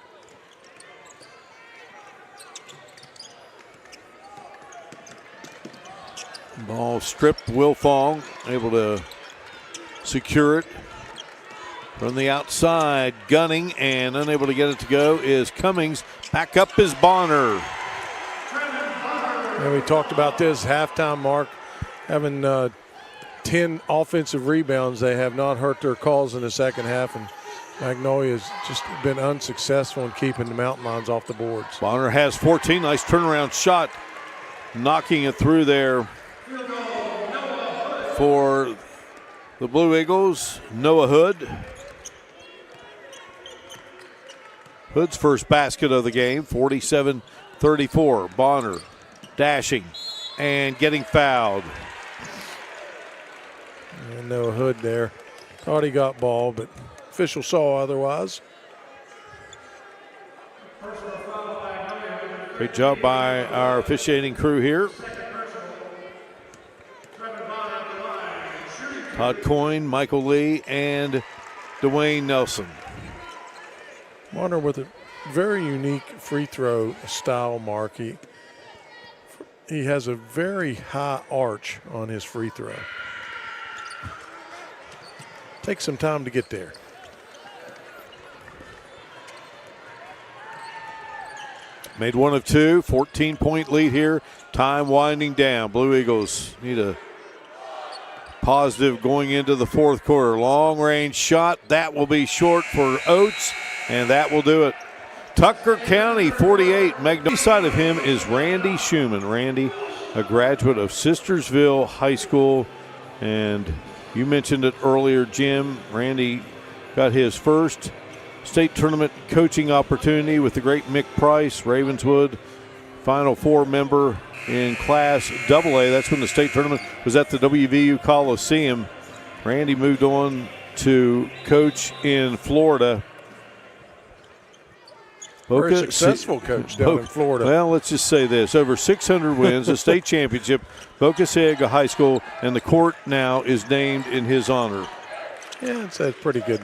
Ball stripped. Will Fong able to secure it from the outside. Gunning and unable to get it to go is Cummings. Back up is Bonner. And we talked about this halftime, Mark, having 10 offensive rebounds. They have not hurt their calls in the second half, and Magnolia has just been unsuccessful in keeping the Mountain Lions off the boards. Bonner has 14. Nice turnaround shot, knocking it through there for the Blue Eagles. Noah Hood. Hood's first basket of the game, 47-34. Bonner dashing and getting fouled. And Noah Hood there. Thought he got ball, but official saw otherwise. Great job by our officiating crew here. Todd Coyne, Michael Lee, and Dwayne Nelson. Bonner with a very unique free throw style, Mark. He has a very high arch on his free throw. Takes some time to get there. Made one of two, 14-point lead here. Time winding down. Blue Eagles need a positive going into the fourth quarter. Long range shot. That will be short for Oates, and that will do it. Tucker County 48. Magnolia side of him is Randy Schumann. Randy, a graduate of Sistersville High School, and you mentioned it earlier, Jim. Randy got his first state tournament coaching opportunity with the great Mick Price, Ravenswood, Final Four member in Class AA. That's when the state tournament was at the WVU Coliseum. Randy moved on to coach in Florida. Very successful coach down in Florida. Well, let's just say this. Over 600 wins, a state championship, Boca Ciega High School, and the court now is named in his honor. Yeah, it's pretty good.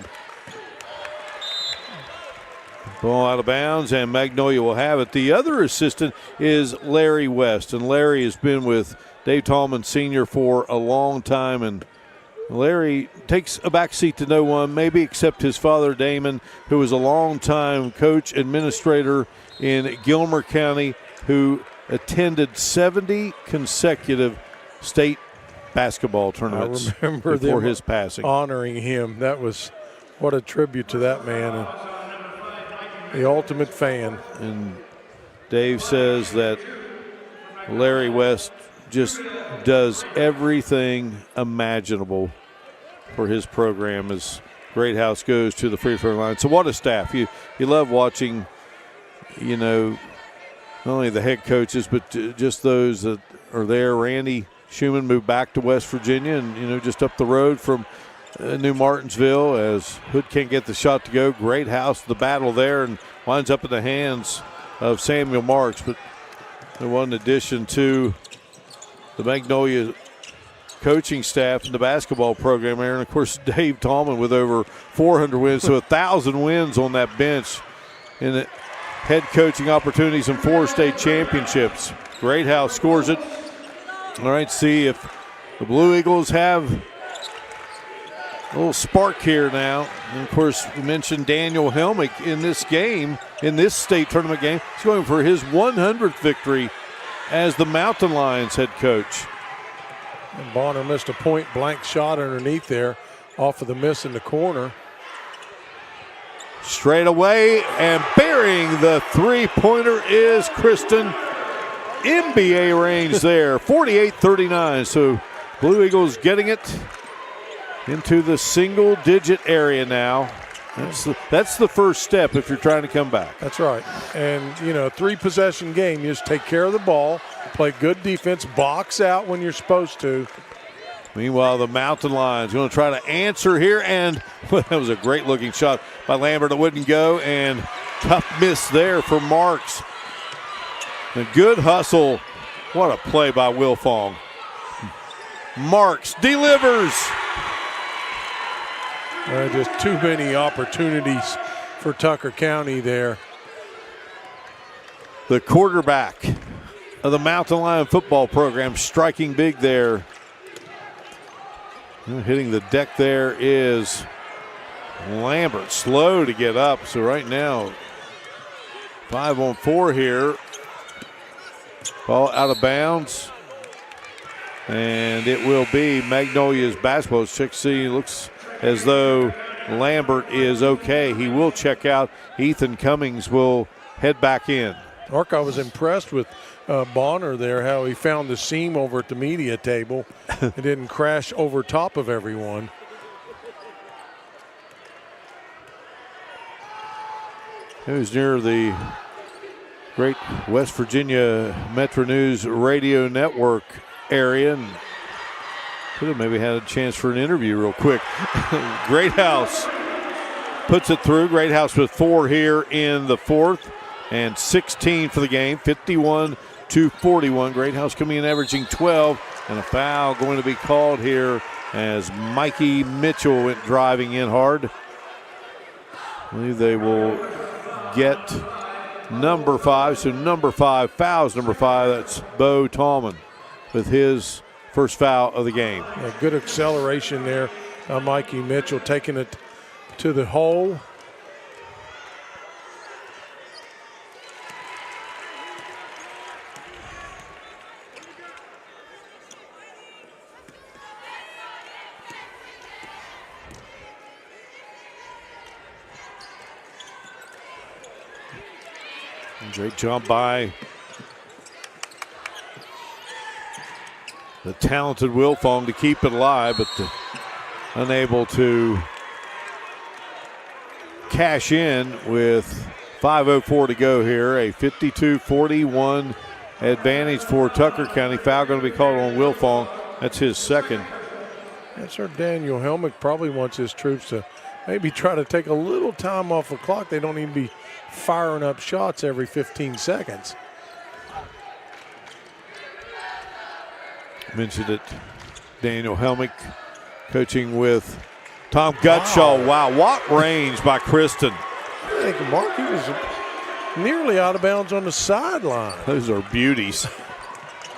Ball out of bounds, and Magnolia will have it. The other assistant is Larry West, and Larry has been with Dave Tallman Sr. for a long time, and Larry takes a backseat to no one, maybe except his father, Damon, who was a longtime coach administrator in Gilmer County, who attended 70 consecutive state basketball tournaments I remember before his passing. Honoring him. That was what a tribute to that man and the ultimate fan. And Dave says that Larry West just does everything imaginable for his program as Great House goes to the free throw line. So what a staff. You love watching, not only the head coaches, but just those that are there. Randy Schumann moved back to West Virginia and, just up the road from New Martinsville as Hood can't get the shot to go. Great House, the battle there, and winds up in the hands of Samuel Marks. But there was an addition to the Magnolia coaching staff and the basketball program there. And, of course, Dave Tallman with over 400 wins, so 1,000 wins on that bench in the head coaching opportunities and 4 state championships. Great House scores it. All right, see if the Blue Eagles have a little spark here now. And, of course, we mentioned Daniel Helmick in this game, in this state tournament game. He's going for his 100th victory as the Mountain Lions head coach. And Bonner missed a point-blank shot underneath there off of the miss in the corner. Straight away and burying the three-pointer is Kristen. NBA range there, 48-39. So Blue Eagles getting it into the single-digit area now. That's the first step if you're trying to come back. That's right. And, 3-possession game, you just take care of the ball, play good defense, box out when you're supposed to. Meanwhile, the Mountain Lions going to try to answer here, and that was a great-looking shot by Lambert. It wouldn't go, and tough miss there for Marks. A good hustle. What a play by Will Fong. Marks delivers. Just too many opportunities for Tucker County there. The quarterback of the Mountain Lion football program striking big there. Hitting the deck there is Lambert, slow to get up. So right now, 5-on-4 here. Ball out of bounds. And it will be Magnolia's basketball. Check see, looks as though Lambert is okay. He will check out. Ethan Cummings will head back in. Mark, I was impressed with Bonner there, how he found the seam over at the media table and didn't crash over top of everyone. It was near the great West Virginia Metro News Radio Network area, and could have maybe had a chance for an interview real quick. Great House puts it through. Great House with 4 here in the fourth and 16 for the game, 51-41. Great House coming in averaging 12, and a foul going to be called here as Mikey Mitchell went driving in hard. I believe they will get number 5. So number 5 fouls number 5. That's Bo Tallman with his first foul of the game. Yeah, good acceleration there. Mikey Mitchell taking it to the hole. Great jump by the talented Will Fong to keep it alive, but unable to cash in with 5:04 to go here. A 52-41 advantage for Tucker County. Foul going to be called on Will Fong. That's his second. That's where Daniel Helmick probably wants his troops to maybe try to take a little time off the clock. They don't need to be firing up shots every 15 seconds. Mentioned it, Daniel Helmick coaching with Tom Gutshaw. Wow, what range by Kristen. I think Mark, he was nearly out of bounds on the sideline. Those are beauties.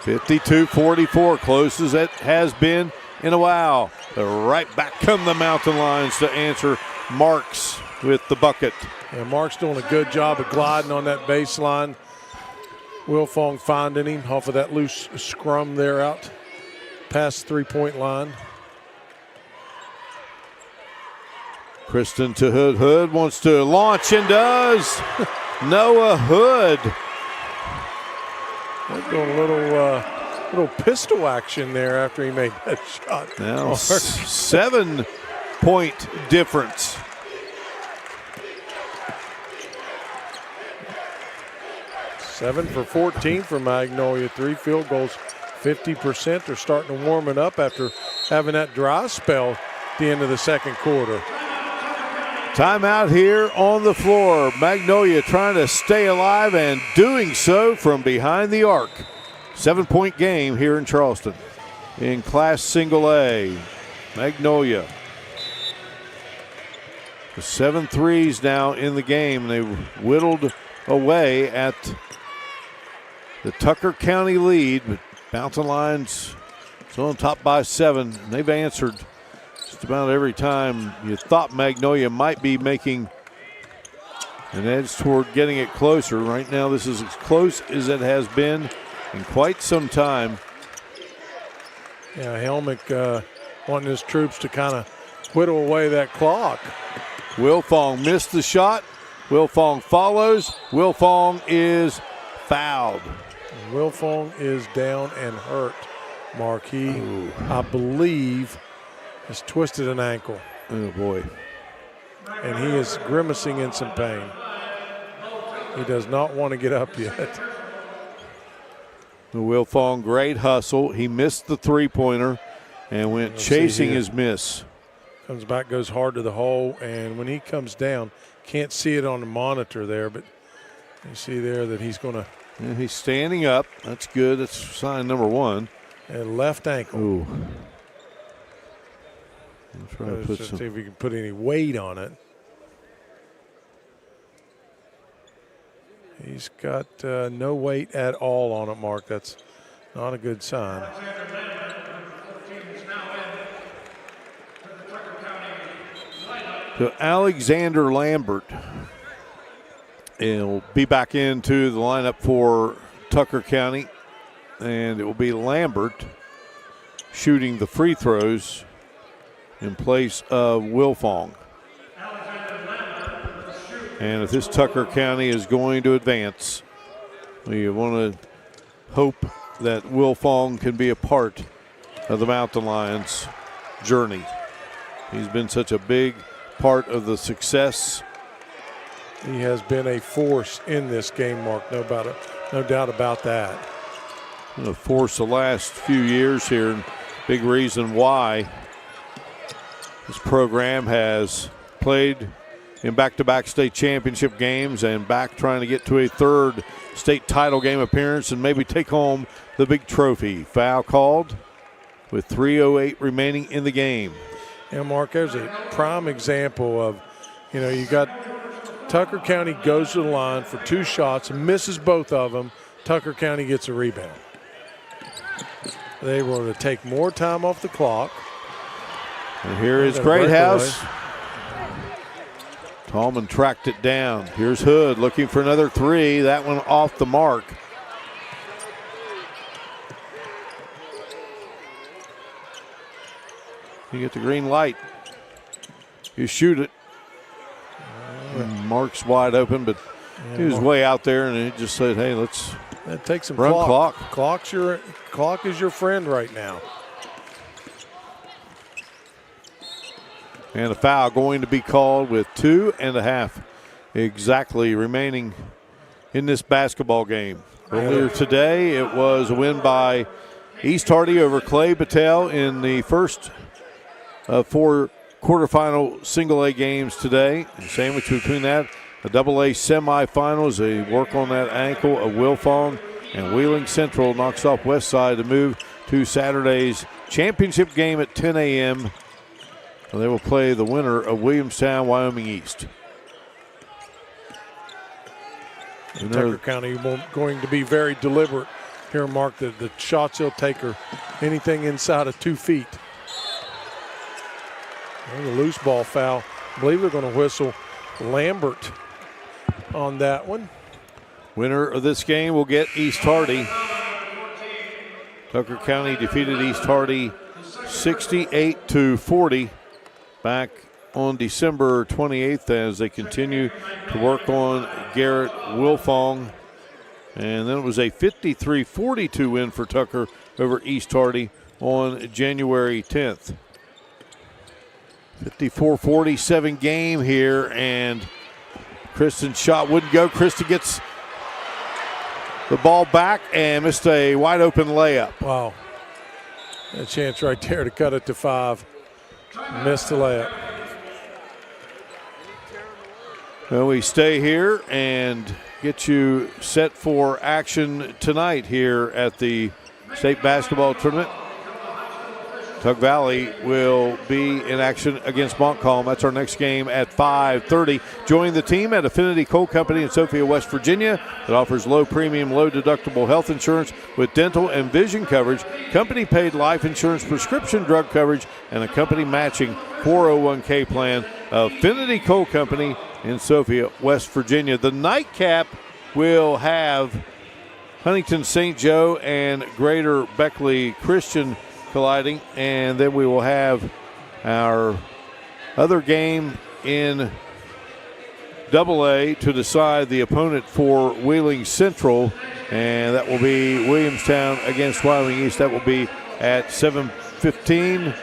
52-44, close as it has been in a while. Right back come the Mountain Lions to answer Marks with the bucket. Yeah, Mark's doing a good job of gliding on that baseline. Wilfong finding him off of that loose scrum there out past the 3-point line. Kristen to Hood. Hood wants to launch and does. Noah Hood. They're doing a little pistol action there after he made that shot. Now 7-point difference. Seven for 14 for Magnolia. 3 field goals, 50%. They're starting to warm it up after having that dry spell at the end of the second quarter. Timeout here on the floor. Magnolia trying to stay alive and doing so from behind the arc. 7-point game here in Charleston. In Class Single A, Magnolia. The 7 threes now in the game. They whittled away at the Tucker County lead, but Mountain Lions still on top by 7. They've answered just about every time you thought Magnolia might be making an edge toward getting it closer. Right now, this is as close as it has been in quite some time. Yeah, Helmick wanting his troops to kind of whittle away that clock. Wilfong missed the shot. Wilfong follows. Wilfong is fouled. Wilfong is down and hurt, Mark. He, I believe, has twisted an ankle. Oh, boy. And he is grimacing in some pain. He does not want to get up yet. Wilfong, great hustle. He missed the three-pointer and went chasing his miss. Comes back, goes hard to the hole, and when he comes down, can't see it on the monitor there, but you see there that he's going to. Yeah, he's standing up. That's good. That's sign number 1. And left ankle. Ooh. Let's see if we can put any weight on it. He's got no weight at all on it, Mark. That's not a good sign. So Alexander Lambert will be back into the lineup for Tucker County, and it will be Lambert shooting the free throws in place of Wilfong. And if this Tucker County is going to advance, we want to hope that Wilfong can be a part of the Mountain Lions' journey. He's been such a big part of the success. He has been a force in this game, Mark. No doubt about that. A force the last few years here, and big reason why this program has played in back-to-back state championship games and back trying to get to a third state title game appearance and maybe take home the big trophy. Foul called with 3:08 remaining in the game. Yeah, Mark, there's a prime example of, you got Tucker County goes to the line for 2 shots and misses both of them. Tucker County gets a rebound. They were to take more time off the clock. And here is Greathouse. Tallman tracked it down. Here's Hood looking for another 3. That one off the mark. You get the green light. You shoot it. Mark's wide open, but he was way out there, and he just said, "Hey, let's take some run clock." Clock is your friend right now. And a foul going to be called with 2.5 exactly remaining in this basketball game. Earlier today, it was a win by East Hardy over Clay Battelle in the first 4 quarterfinal single A games today. And sandwiched between that, a double A semifinals. They work on that ankle of Wilfong, and Wheeling Central knocks off Westside to move to Saturday's championship game at 10 a.m. They will play the winner of Williamstown, Wyoming East. And Tucker County going to be very deliberate here, Mark. The shots he'll take are anything inside of 2 feet. And the loose ball foul. I believe they're going to whistle Lambert on that one. Winner of this game will get East Hardy. Tucker County defeated East Hardy 68-40 back on December 28th as they continue to work on Garrett Wilfong. And then it was a 53-42 win for Tucker over East Hardy on January 10th. 54-47 game here, and Kristen's shot wouldn't go. Kristen gets the ball back and missed a wide open layup. Wow. A chance right there to cut it to 5. Missed the layup. Well, we stay here and get you set for action tonight here at the state basketball tournament. Tug Valley will be in action against Montcalm. That's our next game at 5:30. Join the team at Affinity Coal Company in Sophia, West Virginia that offers low premium, low deductible health insurance with dental and vision coverage, company paid life insurance, prescription drug coverage, and a company matching 401k plan. Affinity Coal Company in Sophia, West Virginia. The nightcap will have Huntington St. Joe and Greater Beckley Christian colliding, and then we will have our other game in AA to decide the opponent for Wheeling Central, and that will be Williamstown against Wyoming East. That will be at 7:15.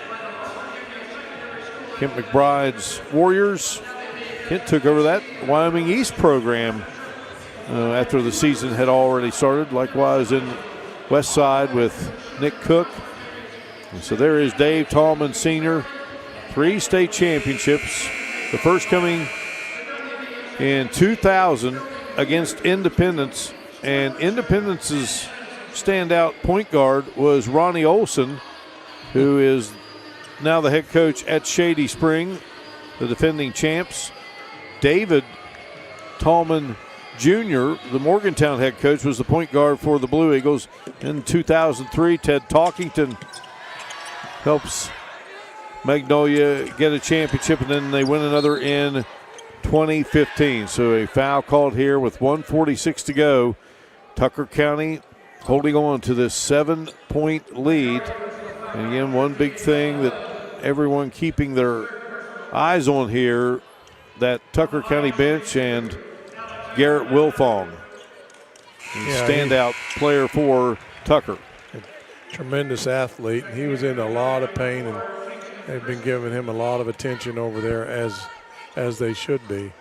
Kent McBride's Warriors. Kent took over that Wyoming East program after the season had already started. Likewise in West Side with Nick Cook. And so there is Dave Tallman Sr., 3 state championships. The first coming in 2000 against Independence. And Independence's standout point guard was Ronnie Olson, who is now the head coach at Shady Spring, the defending champs. David Tallman Jr., the Morgantown head coach, was the point guard for the Blue Eagles. In 2003, Ted Talkington helps Magnolia get a championship, and then they win another in 2015. So a foul called here with 1:46 to go. Tucker County holding on to this 7-point lead. And again, one big thing that everyone keeping their eyes on here, that Tucker County bench and Garrett Wilfong, standout player for Tucker. Tremendous athlete. He was in a lot of pain, and they've been giving him a lot of attention over there, as they should be.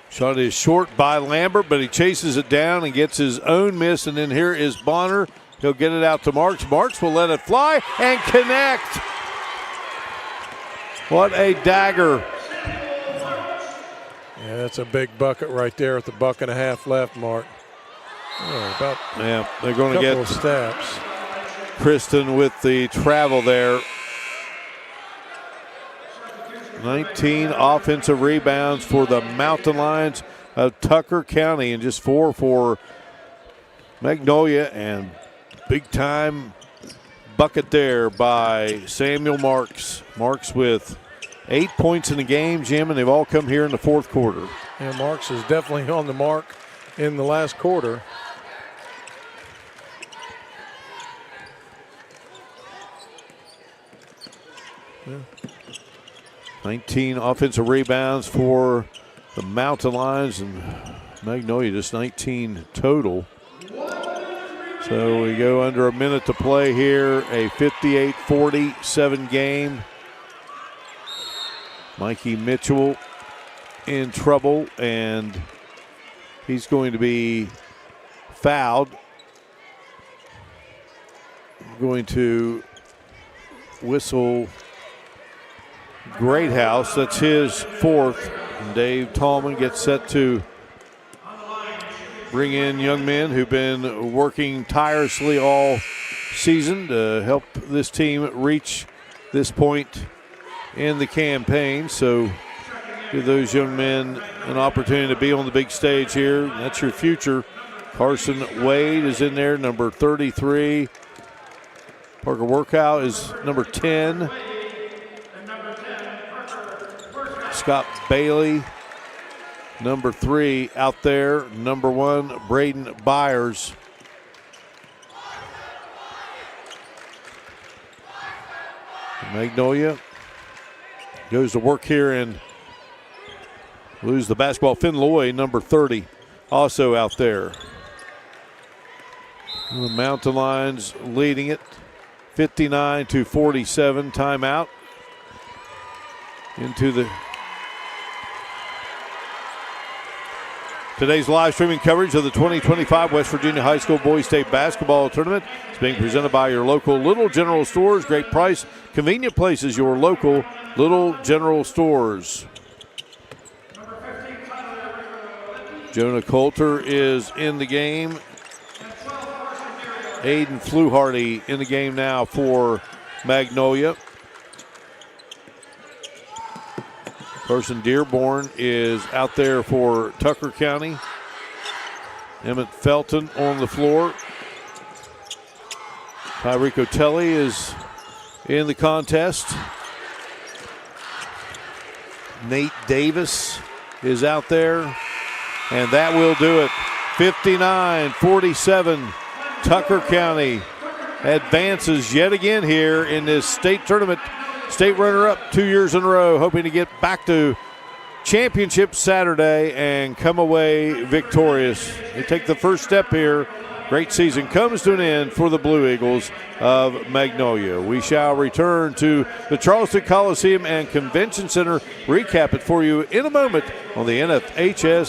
Shot is short by Lambert, but he chases it down and gets his own miss. And then here is Bonner. He'll get it out to Marks. Marks will let it fly and connect. What a dagger. Yeah, that's a big bucket right there with the bucket and a half left, Mark. They're going to get steps. Kristen with the travel there. 19 offensive rebounds for the Mountain Lions of Tucker County, and just 4 for Magnolia, and big time bucket there by Samuel Marks. Marks with 8 points in the game, Jim, and they've all come here in the fourth quarter. Yeah, Marks is definitely on the mark in the last quarter. Yeah. 19 offensive rebounds for the Mountain Lions, and Magnolia just 19 total. So we go under a minute to play here, a 58-47 game. Mikey Mitchell in trouble, and he's going to be fouled. going to whistle Greathouse. That's his fourth. And Dave Tallman gets set to bring in young men who've been working tirelessly all season to help this team reach this point in the campaign. So give those young men an opportunity to be on the big stage here. That's your future. Carson Wade is in there, number 33. Parker Workout is number 10. Scott Bailey, number 3 out there. Number 1, Braden Byers. Magnolia goes to work here and lose the basketball. Finn Loy, number 30, also out there. The Mountain Lions leading it 59-47. Timeout into the today's live streaming coverage of the 2025 West Virginia High School Boys State Basketball Tournament is being presented by your local Little General Stores. Great price, convenient places, your local Little General Stores. Jonah Coulter is in the game. Aiden Fluharty in the game now for Magnolia. Carson Dearborn is out there for Tucker County. Emmett Felton on the floor. Tyreek Otelli is in the contest. Nate Davis is out there. And that will do it. 59-47. Tucker County advances yet again here in this state tournament. State runner-up 2 years in a row, hoping to get back to championship Saturday and come away victorious. They take the first step here. Great season comes to an end for the Blue Eagles of Magnolia. We shall return to the Charleston Coliseum and Convention Center. Recap it for you in a moment on the NFHS